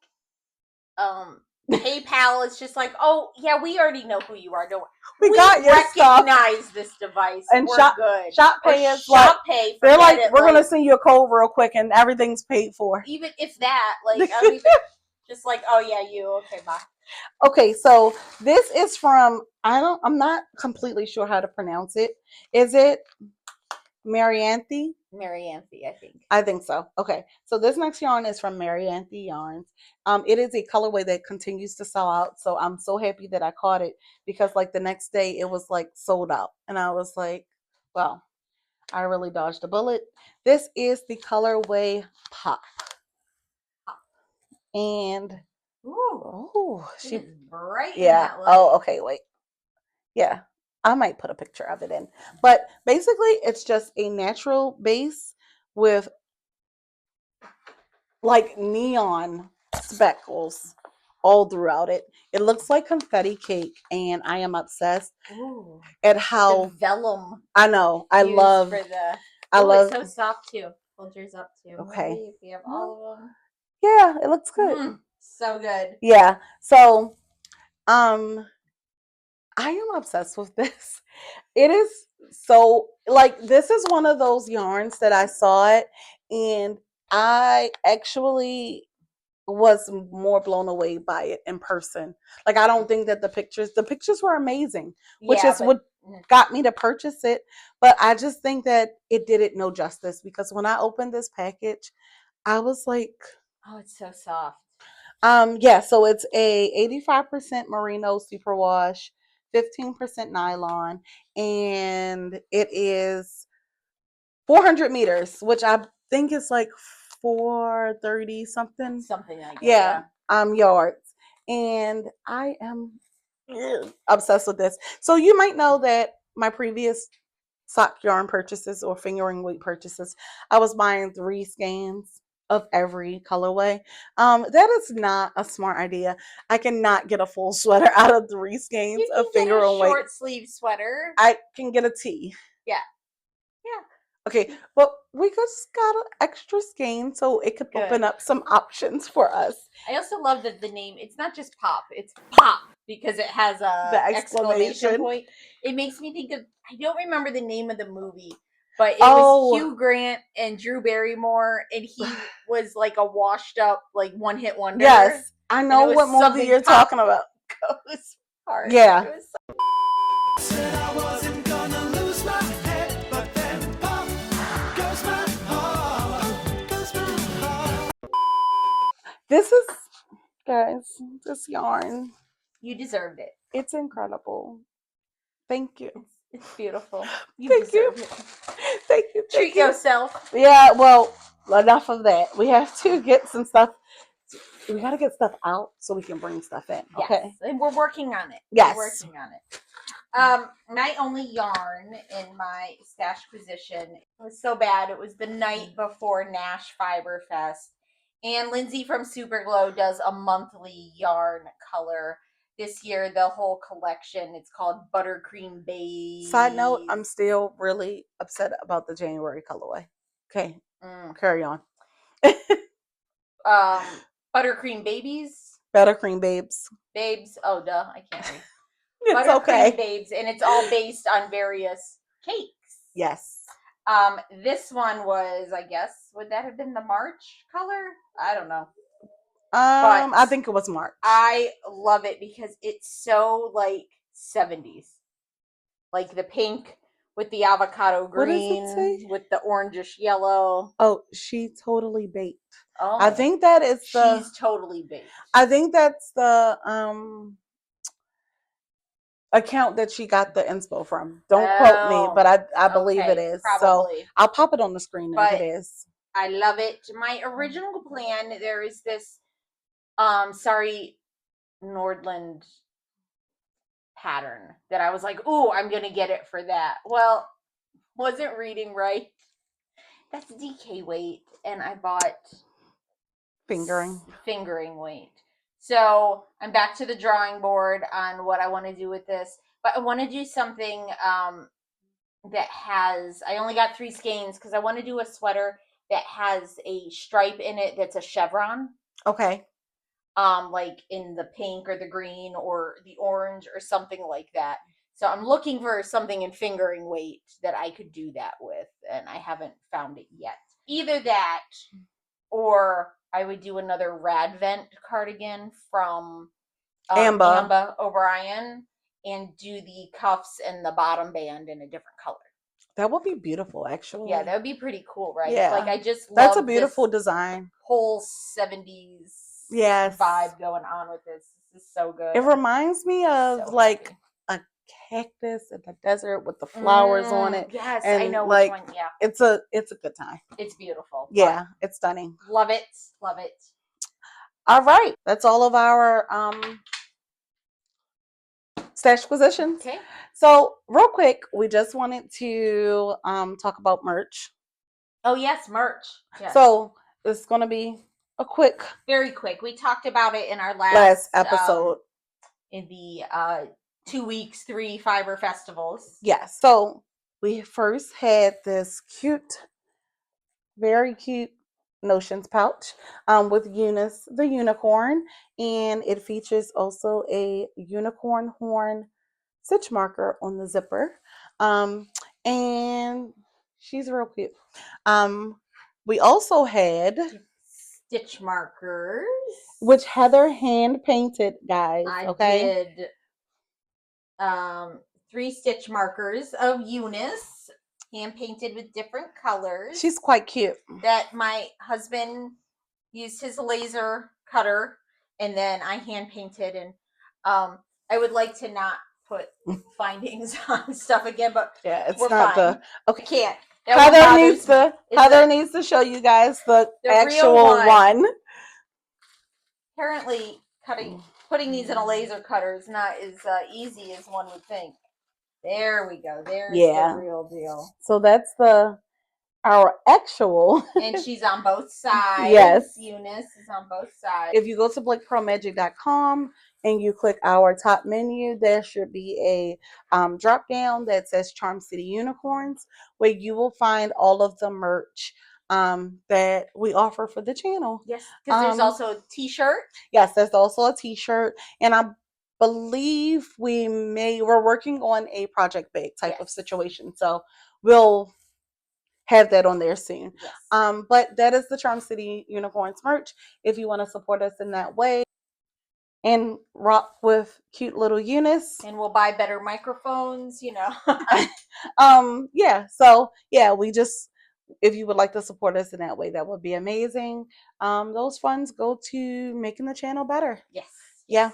PayPal is just like, oh yeah, we already know who you are. Don't We got your stuff. recognize this device. And we're good. Shop Or Pay is like, Shop Pay. they're like, it, we're gonna send you a code real quick, and everything's paid for. even if that, like, I don't even, just like, oh yeah, you okay, bye. Okay, so this is from, I'm not completely sure how to pronounce it. Is it Marianthe? Marianthe, I think. I think so. Okay, so this next yarn is from Marianthe Yarns. It is a colorway that continues to sell out, so I'm so happy that I caught it, because like the next day it was like sold out, and I was like, well, I really dodged a bullet. This is the colorway Pop. And Ooh, she is bright. yeah. In that Oh, okay, wait. Yeah, I might put a picture of it in. But basically, it's just a natural base with like neon speckles all throughout it. It looks like confetti cake, and I am obsessed Ooh, at how the vellum. I know. I used love. For the, I love. It's so soft too. Hold yours up too. Okay. Maybe if you have all of them. Yeah, it looks good. So good. Yeah. So, I am obsessed with this. It is so, like, this is one of those yarns that I saw it, and I actually was more blown away by it in person. Like, I don't think that the pictures were amazing, which is what got me to purchase it. But I just think that it did it no justice, because when I opened this package, I was like, oh, it's so soft. Yeah, so it's a 85% merino superwash, 15% nylon, and it is 400 meters, which I think is like 430 something. Something like that. Yeah, yards. And I am obsessed with this. So you might know that my previous sock yarn purchases or fingering weight purchases, I was buying 3 skeins of every colorway. That is not a smart idea. I cannot get a full sweater out of 3 skeins of fingering weight. Short sleeve sweater. I can get a tee. Yeah. Okay, but we just got an extra skein, so it could open up some options for us. I also love that the name, it's not just Pop, it's Pop, because it has a exclamation point. It makes me think of, I don't remember the name of the movie, but it was Hugh Grant and Drew Barrymore, and he was like a washed up, like one-hit wonder. Yes, I know what movie you're talking about. Goes hard. Yeah. Said I wasn't gonna lose my head, but then pop goes my heart, goes my heart. This is, guys, this yarn. You deserved it. It's incredible. Thank you. It's beautiful. Thank you. Thank you. Treat yourself. Yeah, well, enough of that. We have to get some stuff. We got to get stuff out so we can bring stuff in. Yes. Okay. And we're working on it. Yes. We're working on it. My only yarn in my Stashquisition was so bad. It was the night before Nash Fiber Fest. And Lindsay from Superglow does a monthly yarn color. This year, the whole collection, it's called Buttercream Beige. Side note, I'm still really upset about the January colorway. Okay. Carry on. Buttercream Babies. Buttercream babes. Babes. Oh, duh. I can't read. It's Buttercream okay. babes, and it's all based on various cakes. Yes. This one was, I guess, would that have been the March color? I don't know. I think it was March. I love it because it's so like 70s. Like the pink with the avocado What does it say? green with the orangish yellow. Oh, she totally baked. Oh, I think that is the. she's totally baked. I think that's the account that she got the inspo from. Don't quote me, but I believe it is. Probably. So I'll pop it on the screen if it is. I love it. My original plan, there is this sorry Nordland pattern that I was like, "Ooh, I'm going to get it for that." Well, wasn't reading right. That's DK weight, and I bought fingering weight. So I'm back to the drawing board on what I want to do with this, but I want to do something that has. I only got 3 skeins because I want to do a sweater that has a stripe in it that's a chevron. Okay. Like in the pink or the green or the orange or something like that. So I'm looking for something in fingering weight that I could do that with, and I haven't found it yet. Either that, or I would do another Radvent cardigan from Amba O'Brien and do the cuffs and the bottom band in a different color. That would be beautiful, actually. Yeah, that would be pretty cool, right? Yeah. Like I just love that's a beautiful design. Whole 70s vibe going on with this. This is so good. It reminds me of like a cactus in the desert with the flowers on it. Yes, and I know like, which one. Yeah, it's a good time. It's beautiful. Yeah, it's stunning. Love it. Love it. All right, that's all of our Stashquisitions. Okay. So real quick, we just wanted to talk about merch. Oh yes, merch. Yes. So it's gonna be a very quick. We talked about it in our last episode. In the 2 weeks, 3 fiber festivals. Yes. So we first had this very cute Notions pouch with Eunice the unicorn, and it features also a unicorn horn stitch marker on the zipper, and she's real cute. We also had stitch markers, which Heather hand painted, guys. I did 3 stitch markers of Eunice, hand painted with different colors. She's quite cute. That my husband used his laser cutter, and then I hand painted. And I would like to not put findings on stuff again, but yeah, it's we're not fine. okay. Can't. Heather needs to show you guys the actual one. Apparently, putting these in a laser cutter is not as easy as one would think. There we go. There's the real deal. So that's our actual. And she's on both sides. Yes. Eunice is on both sides. If you go to BlakePearlMagic.com and you click our top menu, there should be a drop down that says Charm City Unicorns, where you will find all of the merch that we offer for the channel. Yes, because there's also a t-shirt. Yes, there's also a t-shirt, and I believe we're working on a project bag type of situation, so we'll have that on there soon. Yes. But that is the Charm City Unicorns merch. If you want to support us in that way and rock with cute little Eunice, and we'll buy better microphones, yeah, so yeah, if you would like to support us in that way, that would be amazing. Those funds go to making the channel better. Yes. Yeah.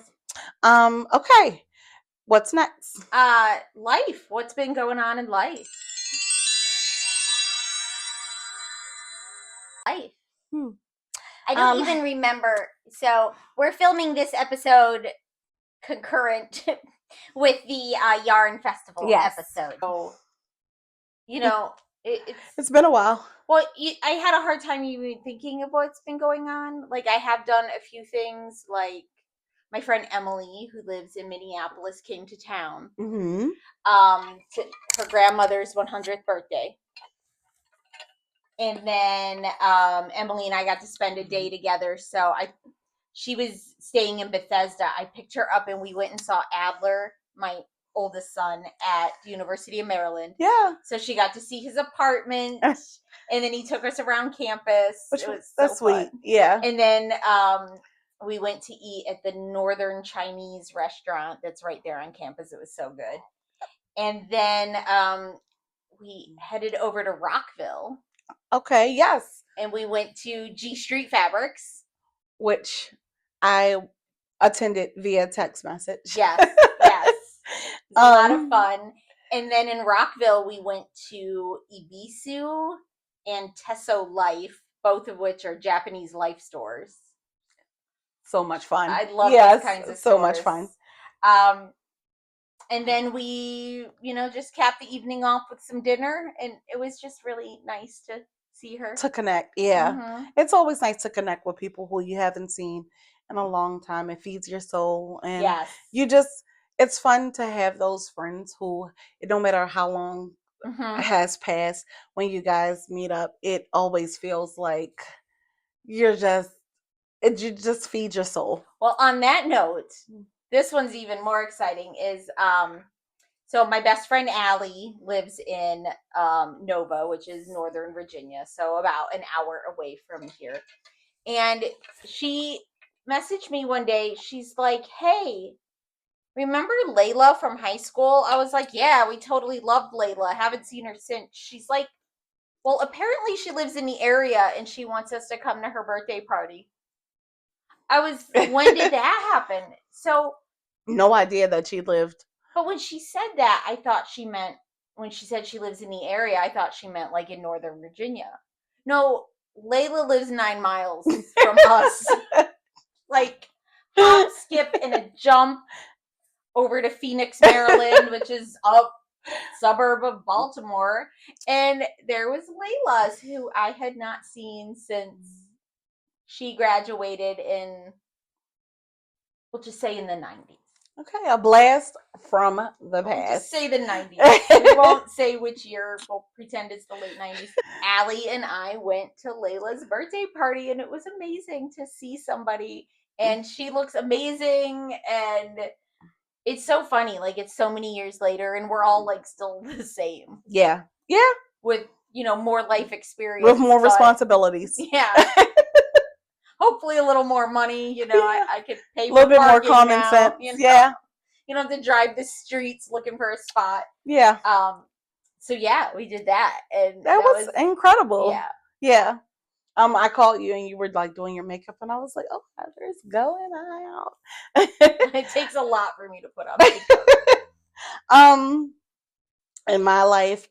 Okay. What's next? Life. What's been going on in life? I don't even remember. So we're filming this episode concurrent with the Yarn Festival episode. So, it's been a while. Well, I had a hard time even thinking of what's been going on. Like, I have done a few things. Like, my friend Emily, who lives in Minneapolis, came to town to her grandmother's 100th birthday. And then Emily and I got to spend a day together. So she was staying in Bethesda. I picked her up and we went and saw Adler, my oldest son, at the University of Maryland. Yeah. So she got to see his apartment, and then he took us around campus. Which it was that's so fun. sweet. Yeah. And then we went to eat at the Northern Chinese restaurant that's right there on campus. It was so good. And then we headed over to Rockville. Okay, yes. And we went to G Street Fabrics, which I attended via text message. Yes, yes. It was a lot of fun. And then in Rockville, we went to Ibisu and Tesso Life, both of which are Japanese life stores. So much fun. I love those kinds of so stores. much fun. And then we, just capped the evening off with some dinner, and it was just really nice to see her. To connect, yeah. Mm-hmm. It's always nice to connect with people who you haven't seen in a long time. It feeds your soul, and it's fun to have those friends who, no matter how long has passed, when you guys meet up, it always feels like you just feed your soul. Well, on that note, this one's even more exciting. Is so my best friend Allie lives in Nova, which is Northern Virginia, so about an hour away from here. And she messaged me one day. She's like, "Hey, remember Layla from high school?" I was like, "Yeah, we totally loved Layla. I haven't seen her since." She's like, "Well, apparently she lives in the area and she wants us to come to her birthday party." When did that happen? So no idea that she lived. But when she said that, I thought she meant, when she said she lives in the area, I thought she meant like in Northern Virginia. No, Layla lives 9 miles from us. Like, hop, skip, and a jump over to Phoenix, Maryland, which is a suburb of Baltimore. And there was Layla's, who I had not seen since she graduated in, we'll just say in the 90s. Okay, a blast from the past. We'll just say the 90s. We won't say which year. We'll pretend it's the late 90s. Allie and I went to Layla's birthday party, and it was amazing to see somebody. And she looks amazing, and it's so funny. Like, it's so many years later, and we're all like still the same. Yeah. With more life experience. With more responsibilities. Yeah. Hopefully a little more money, I could pay for a little bit more common now, sense. Yeah. You don't have to drive the streets looking for a spot. Yeah. So yeah, we did that, and that was incredible. Yeah. Yeah. I called you and you were like doing your makeup, and I was like, "Oh, Heather's going out." It takes a lot for me to put on makeup. In my life,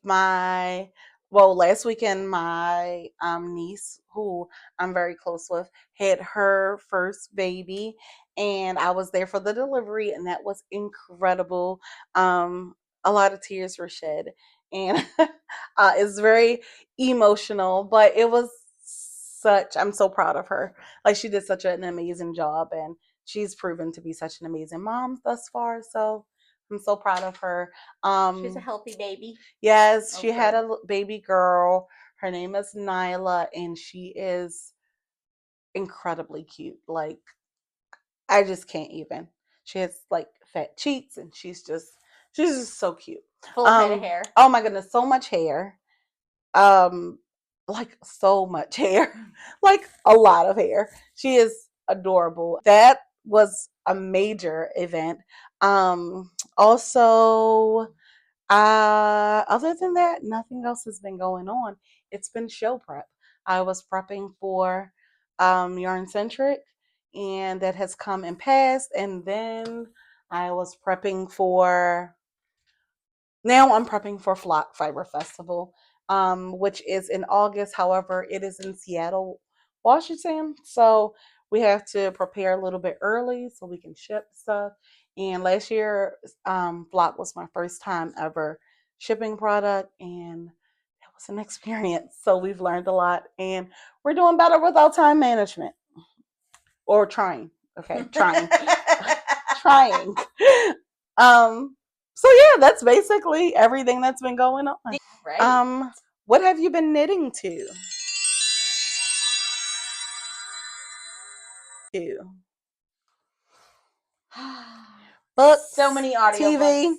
last weekend, my niece, who I'm very close with, had her first baby, and I was there for the delivery, and that was incredible. A lot of tears were shed, and it's very emotional, but it was I'm so proud of her. Like, she did such an amazing job, and she's proven to be such an amazing mom thus far, so I'm so proud of her. She's a healthy baby. Yes, she had a baby girl. Her name is Nyla, and she is incredibly cute. Like, I just can't even. She has like fat cheeks, and she's just so cute. Full head of hair. Oh my goodness, so much hair. Like, so much hair. Like, a lot of hair. She is adorable. That was a major event. Also, other than that, nothing else has been going on. It's been show prep. I was prepping for Yarn Centric, and that has come and passed. And then I was prepping for, now I'm prepping for Flock Fiber Festival, which is in August. However, it is in Seattle, Washington. So we have to prepare a little bit early so we can ship stuff. And last year, Flock was my first time ever shipping product, and it was an experience. So we've learned a lot, and we're doing better with our time management. Or trying. Okay, trying. Trying. So yeah, that's basically everything that's been going on. Right. What have you been knitting to? Books, So many audiobooks. TV.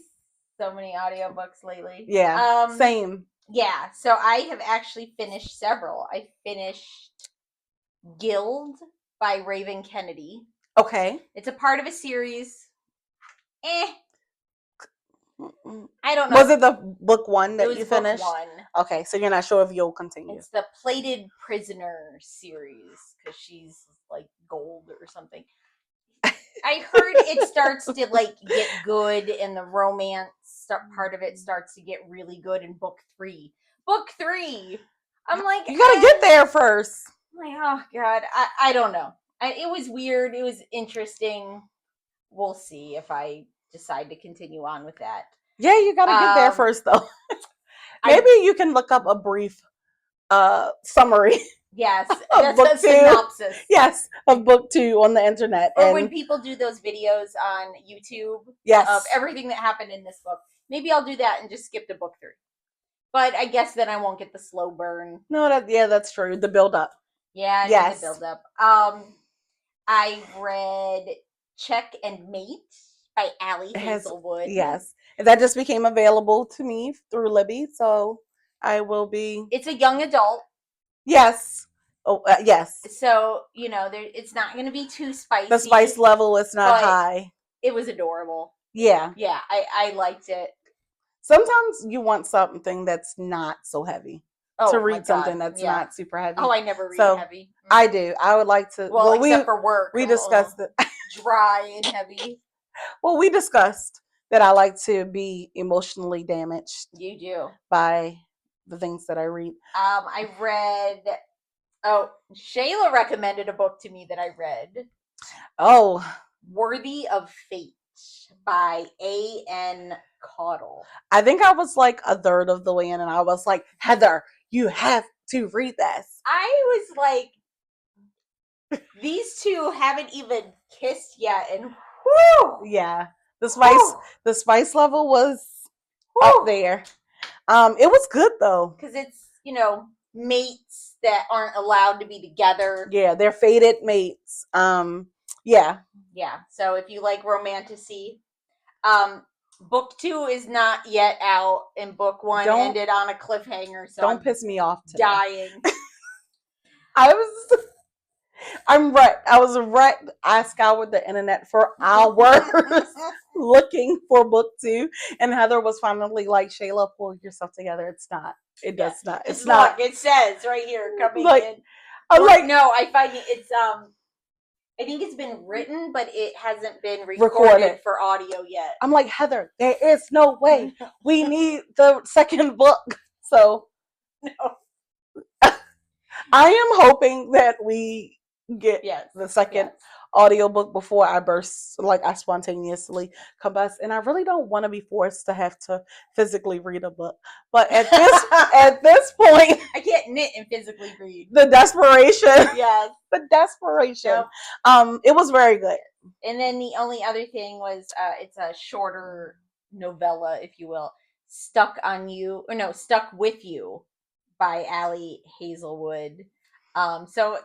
So many audiobooks lately. Yeah, same. Yeah, so I have actually finished several. I finished Guild by Raven Kennedy. Okay. It's a part of a series. Mm-mm. I don't know. Was it the book one It that was you book finished? one. Okay, so you're not sure if you'll continue. It's the Plated Prisoner series because she's like gold or something. I heard it starts to like get good and the romance part of it starts to get really good in book 3. Book 3! I'm like, You gotta get there first. I'm like, oh god, I don't know. It was weird. It was interesting. We'll see if I decide to continue on with that. Yeah, you gotta get there first, though. Maybe you can look up a brief summary. Yes, Of that's book a 2. synopsis. Yes, of book 2 on the internet. Or and when people do those videos on YouTube yes, of everything that happened in this book. Maybe I'll do that and just skip to book 3. But I guess then I won't get the slow burn. no, that's true. The build up. Yeah, I need Yes. the build up. I read Check and Mate by Allie Hazelwood. Yes, that just became available to me through Libby, so I will be. It's a young adult. Yes. Oh, yes. So, it's not going to be too spicy. The spice level is not high. It was adorable. Yeah. Yeah, I liked it. Sometimes you want something that's not so heavy. Oh, to read something that's not super heavy. Oh, I never read heavy. I do. I would like to. Well, except for work. We discussed it. Dry and heavy. Well, we discussed that I like to be emotionally damaged. You do. By the things that I read. I read. Oh, Shala recommended a book to me that I read. Oh. Worthy of Fate by A.N. Caudle. I think I was like a third of the way in and I was like, Heather, you have to read this. I was like, these two haven't even kissed yet, and whew! Yeah. The spice level was up there. It was good though. Because it's, mates that aren't allowed to be together. Yeah, they're fated mates. Yeah. Yeah. So if you like romantasy, book 2 is not yet out, and book 1 ended on a cliffhanger. So don't piss me off today. Dying. I'm wrecked. I was wrecked. I scoured the internet for hours looking for book 2, and Heather was finally like, "Shayla, pull yourself together. It's not. It does not. It's not." Look, it says right here coming in. I'm like, no, I find it's I think it's been written, but it hasn't been recorded for audio yet. I'm like, Heather, there is no way. We need the second book. So no. I am hoping that we get the second audiobook before I burst, like I spontaneously combust. And I really don't want to be forced to have to physically read a book. But at this point, I can't knit and physically read. The desperation. Yes. The desperation. Yep. It was very good. And then the only other thing was it's a shorter novella, if you will. Stuck With You by Allie Hazelwood. So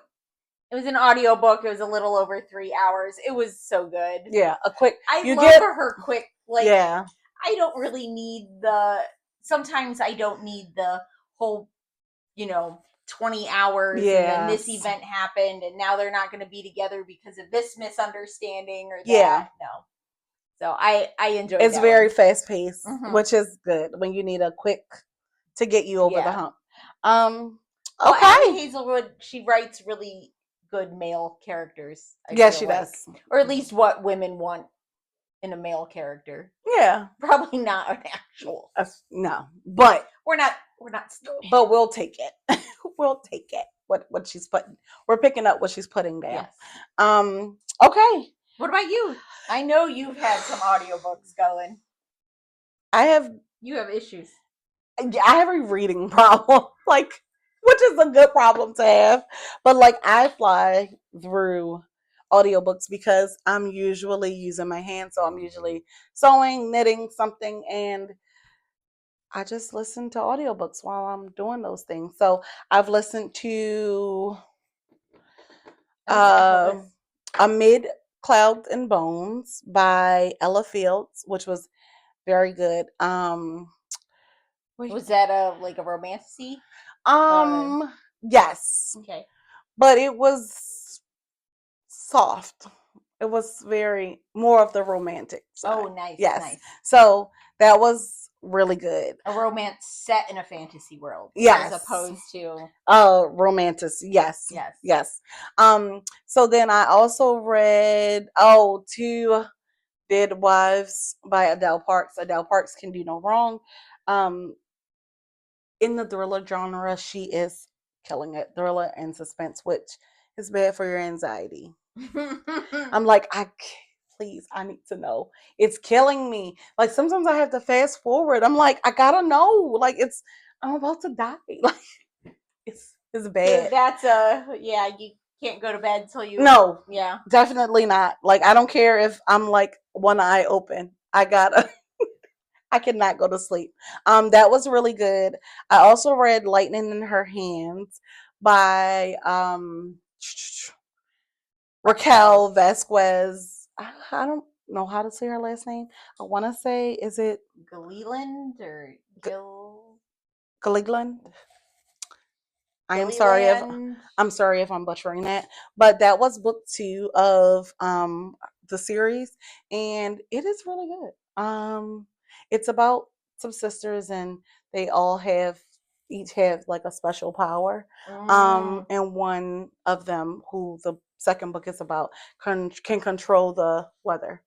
it was an audiobook. It was a little over 3 hours. It was so good. Yeah, a quick. I love her quick. Like, yeah. I don't really need sometimes I don't need the whole, 20 hours and then this event happened and now they're not going to be together because of this misunderstanding or that. Yeah. No. So I enjoyed it. It's very fast paced, which is good when you need a quick to get you over the hump. Okay. Allie Hazelwood, she writes really good male characters. Yes, she does. Or at least what women want in a male character. Yeah. Probably not an actual. No. But we're not stupid. But we'll take it. We'll take it. What she's putting. We're picking up what she's putting down. Yes. Okay. What about you? I know you've had some audiobooks going. You have issues. I have a reading problem. Which is a good problem to have. But I fly through audiobooks because I'm usually using my hands. So I'm usually sewing, knitting something, and I just listen to audiobooks while I'm doing those things. So I've listened to a mid Clouds and Bones by Ella Fields, which was very good. Wait, Was that a romantic? yes, Okay. but it was soft. It was very more of the romantic side. Oh, nice, Yes. nice. So that was really good. A romance set in a fantasy world. Yes. As opposed to Romantic. Yes. Yes. Yes. So then I also read Two Dead Wives by Adele Parks. Adele Parks can do no wrong. In the thriller genre, she is killing it. Thriller and suspense, which is bad for your anxiety. I'm like, please, I need to know. It's killing me. Like sometimes I have to fast forward. I'm like, I gotta know. Like I'm about to die. Like it's bad. That's you can't go to bed until you No, yeah. definitely not. Like I don't care if I'm like one eye open. I gotta. I cannot go to sleep. That was really good. I also read Lightning in Her Hands by Raquel Vasquez. I don't know how to say her last name. I want to say, is it Gleeland or Gil Gilliland? I'm Gilliland? sorry if I'm butchering that. But that was book 2 of the series, and it is really good. It's about some sisters, and they all each have like a special power. And one of them, who the second book is about, can control the weather.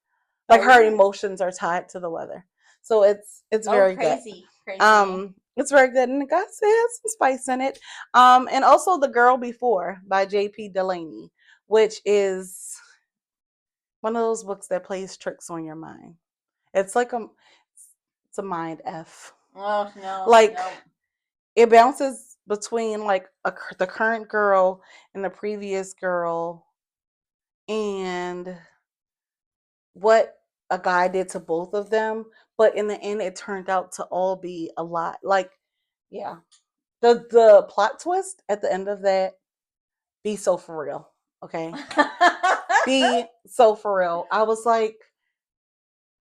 Like her emotions are tied to the weather. So it's very crazy. good. It's very good, and it has some spice in it. And also The Girl Before by J.P. Delaney, which is one of those books that plays tricks on your mind. It's like it's a mind F. Oh no. Like no. It bounces between like the current girl and the previous girl, and what a guy did to both of them, but in the end it turned out to all be a lot. Like, yeah. The plot twist at the end of that, be so for real. Okay. Be so for real. I was like,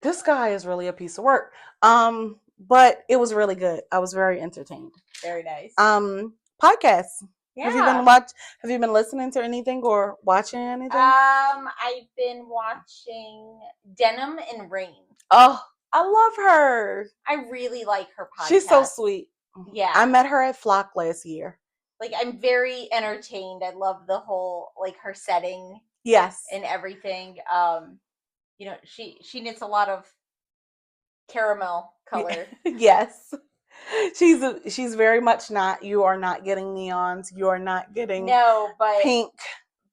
this guy is really a piece of work. But it was really good. I was very entertained. Very nice. Podcasts. Yeah. Have you been listening to anything or watching anything? I've been watching Denim and Rain. Oh, I love her. I really like her podcast. She's so sweet. Yeah. I met her at Flock last year. Like, I'm very entertained. I love the whole, like, her setting. Yes. And everything. You know, she knits a lot of caramel color. Yes. She's very much not. You are not getting neons. You are not getting pink.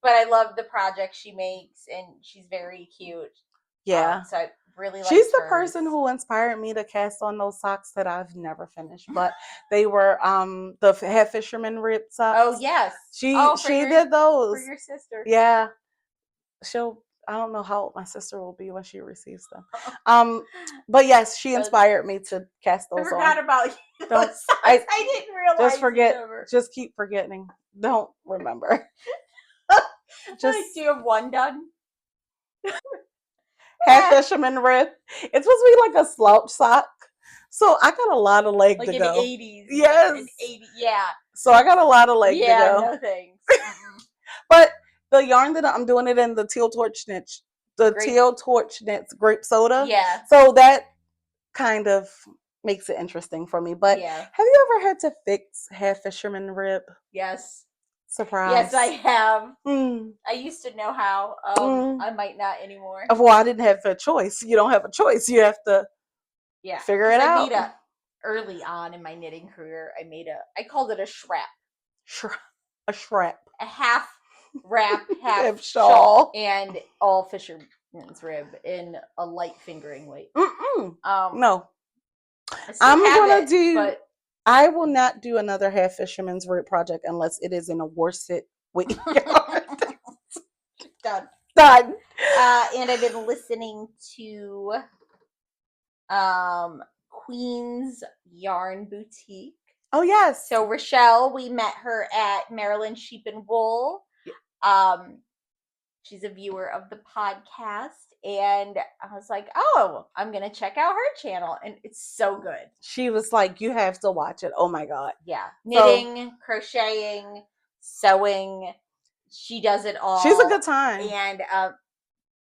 But I love the project she makes, and she's very cute. Yeah. So I really like. She's the person who inspired me to cast on those socks that I've never finished, but they were the head fisherman rib socks. Oh yes. She did those for your sister. Yeah. I don't know how old my sister will be when she receives them. But yes, she inspired me to cast those on. I forgot about you. I didn't realize. Just keep forgetting. Don't remember. Just do you have one done? Half fisherman rib. It's supposed to be like a slouch sock. So I got a lot of leg to go. Like in the 80s. Yes. In 80, yeah. So I got a lot of leg to go. Yeah, no thanks. But the yarn that I'm doing it in the teal torch knits, grape soda. Yeah. So that kind of makes it interesting for me. But have you ever had to fix half fisherman rib? Yes. Surprise. Yes, I have. I used to know how. I might not anymore. Well, I didn't have a choice. You don't have a choice. You have to figure it out. Early on in my knitting career, I called it a shrap. A shrap. A half wrap, half shawl. And all fisherman's rib in a light fingering weight. No. I'm going to do... I will not do another half fisherman's rib project unless it is in a worsted weight yarn. Done. And I've been listening to Queen's Yarn Boutique. Oh yes. So Rochelle, we met her at Maryland Sheep and Wool. She's a viewer of the podcast, and I was like, oh, I'm gonna check out her channel, and it's so good. She was like, you have to watch it. Oh my God. Yeah, knitting, crocheting, sewing. She does it all. She's a good time. And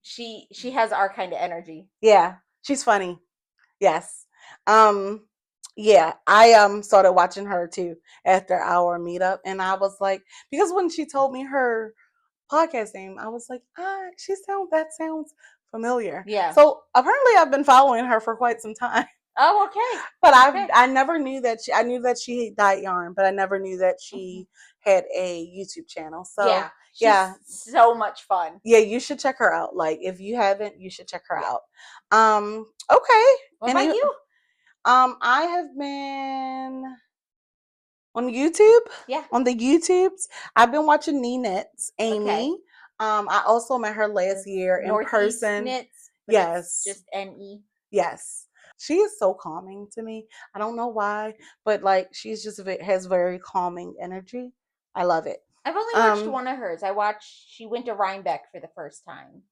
she has our kind of energy. Yeah, she's funny. Yes. Yeah, I started watching her too after our meetup, and I was like, because when she told me her podcast name, I was like, that sounds familiar. Yeah. So apparently I've been following her for quite some time. Oh, okay. But Okay. I never knew that I knew that she dyed yarn, but I never knew that she had a YouTube channel. So yeah, she's so much fun. Yeah, you should check her out. Like if you haven't, you should check her out. Okay. What about you? I have been on YouTube. Yeah. On the YouTubes. I've been watching Knits, Amy. Okay. I also met her last year in Northeast person. Knits. Yes. Just NE. Yes. She is so calming to me. I don't know why, but like she's just has very calming energy. I love it. I've only watched one of hers. She went to Rhinebeck for the first time.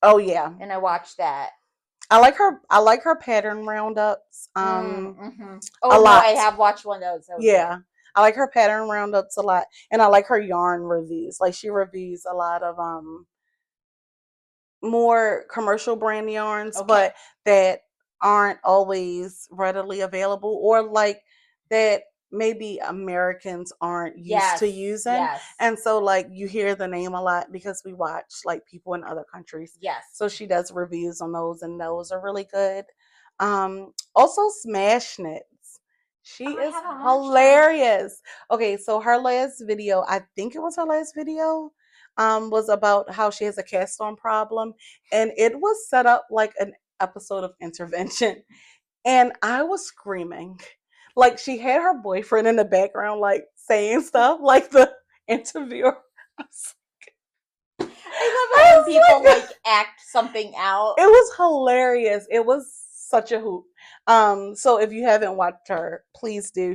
Oh yeah. And I watched that. I like her pattern roundups. Oh, a lot. No, I have watched one of those. Yeah. I like her pattern roundups a lot. And I like her yarn reviews. Like she reviews a lot of more commercial brand yarns, but that aren't always readily available, or like that maybe Americans aren't used to using. Yes. And so like you hear the name a lot because we watch like people in other countries. Yes. So she does reviews on those, and those are really good. Also Smash Knits. She is hilarious. Okay, so her last video, I think it was her last video, was about how she has a cast on problem, and it was set up like an episode of Intervention, and I was screaming. Like she had her boyfriend in the background like saying stuff like the interviewer. I love it when people like act something out. It was hilarious. It was such a hoot. So if you haven't watched her, please do.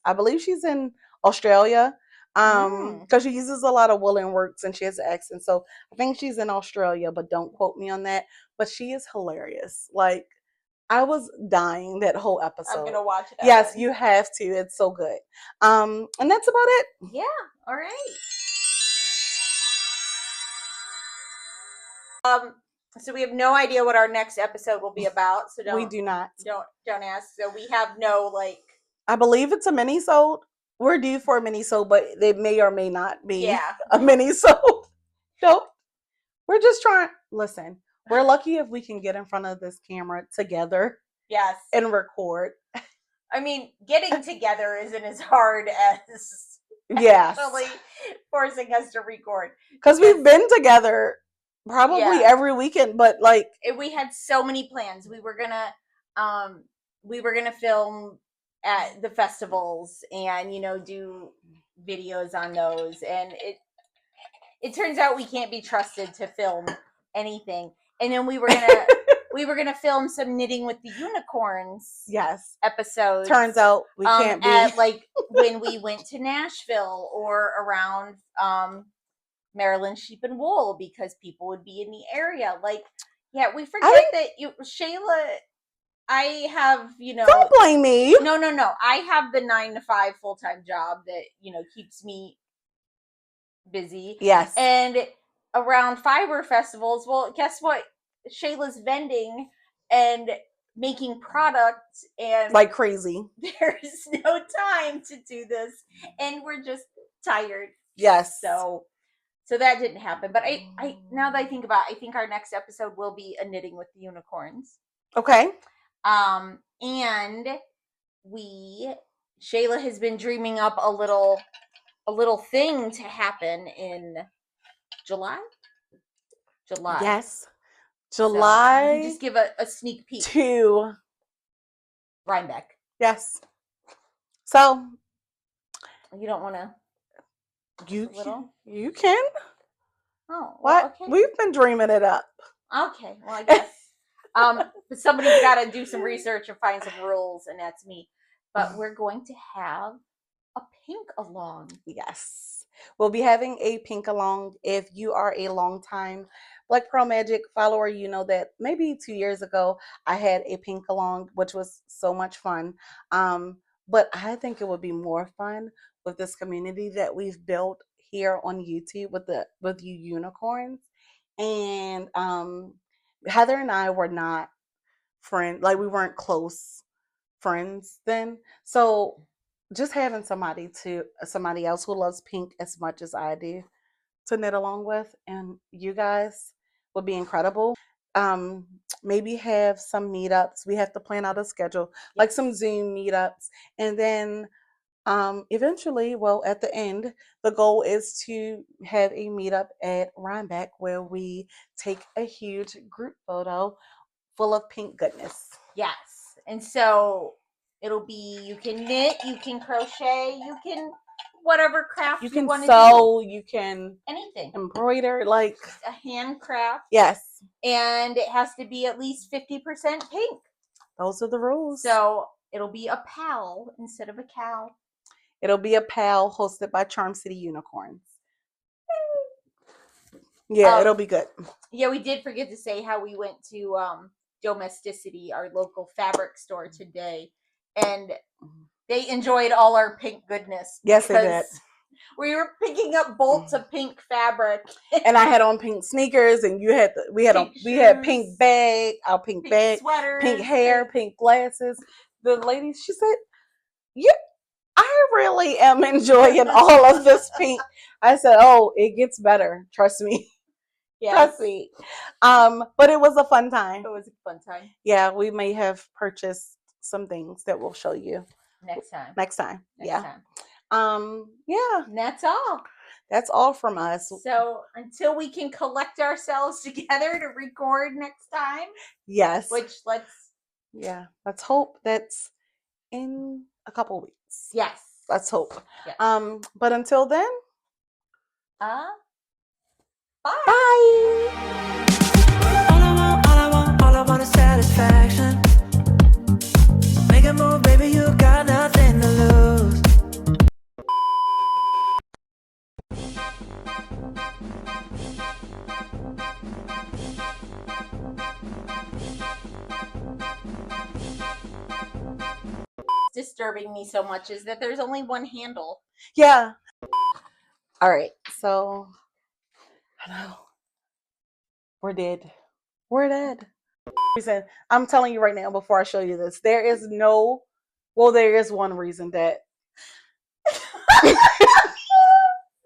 I believe she's in Australia. Because she uses a lot of woolen works and she has an accent. So I think she's in Australia, but don't quote me on that. But she is hilarious. Like I was dying that whole episode. I'm gonna watch it. Yes, you have to. It's so good. And that's about it. Yeah. All right. So we have no idea what our next episode will be about. So we do not. Don't ask. So we have no like. I believe it's a mini-sode. We're due for a mini-sode, but they may or may not be a mini-sode. Nope. We're just trying. Listen, we're lucky if we can get in front of this camera together. Yes. And record. I mean, getting together isn't as hard as actually forcing us to record. Because we've been together probably every weekend, but like we had so many plans. We were gonna film at the festivals and do videos on those, and it turns out we can't be trusted to film anything. And then we were gonna film some Knitting with the Unicorns episodes. Turns out we can't be at like when we went to Nashville or around Maryland Sheep and Wool, because people would be in the area. Like, we forget that Shayla, I have, Don't blame me. No. I have the 9 to 5 full-time job that, keeps me busy. Yes. And around fiber festivals, well, guess what? Shayla's vending and making products and like crazy. There's no time to do this. And we're just tired. Yes. So that didn't happen. But I now that I think about it, I think our next episode will be a Knitting with the Unicorns. Okay. And Shayla has been dreaming up a little thing to happen in July. Yes. July. So just give a sneak peek. To Rhinebeck. Yes. So you don't want to. You can. Oh, what? Well, okay. We've been dreaming it up. Okay, well, I guess. But somebody's got to do some research and find some rules, and that's me. But we're going to have a pink along. Yes. We'll be having a pink along. If you are a long time Black Pearl Magic follower, you know that maybe 2 years ago I had a pink along, which was so much fun. But I think it would be more fun with this community that we've built here on YouTube with you unicorns. And Heather and I were not friends, like we weren't close friends then. So just having somebody else who loves pink as much as I do to knit along with, and you guys would be incredible. Um, Maybe have some meetups. We have to plan out a schedule, like some Zoom meetups, and then eventually, well, at the end, the goal is to have a meetup at Rhinebeck where we take a huge group photo full of pink goodness. Yes. And so it'll be, you can knit, you can crochet, you can whatever craft You you can want to sew, you can do. Anything. embroider, like A handcraft. yes, And it has to be at least 50% pink. those are the rules. So it'll be a pal instead of a cow. It'll be a pal hosted by Charm City Unicorns. Yeah, it'll be good. Yeah, we did forget to say how we went to Domesticity, our local fabric store today, and they enjoyed all our pink goodness. Yes, they did. We were picking up bolts of pink fabric, and I had on pink sneakers, and we had pink bag, our pink bag, sweaters, pink hair, pink glasses. The lady, she said, "Yeah, I really am enjoying all of this pink." I said, "Oh, it gets better. Trust me." Yes. Trust me. But it was a fun time. It was a fun time. Yeah, we may have purchased some things that we'll show you next time. Next time. Yeah. Yeah. And that's all. That's all from us. So until we can collect ourselves together to record next time. Yes. Let's hope that's in a couple weeks. Yes. Let's hope. Yes. But until then, bye. Bye. All I want is satisfaction. Make a move, baby, you got nothing to lose. Disturbing me so much is that there's only one handle. Yeah. All right. So, hello. We're dead. We're dead. Reason I'm telling you right now before I show you this, there is one reason that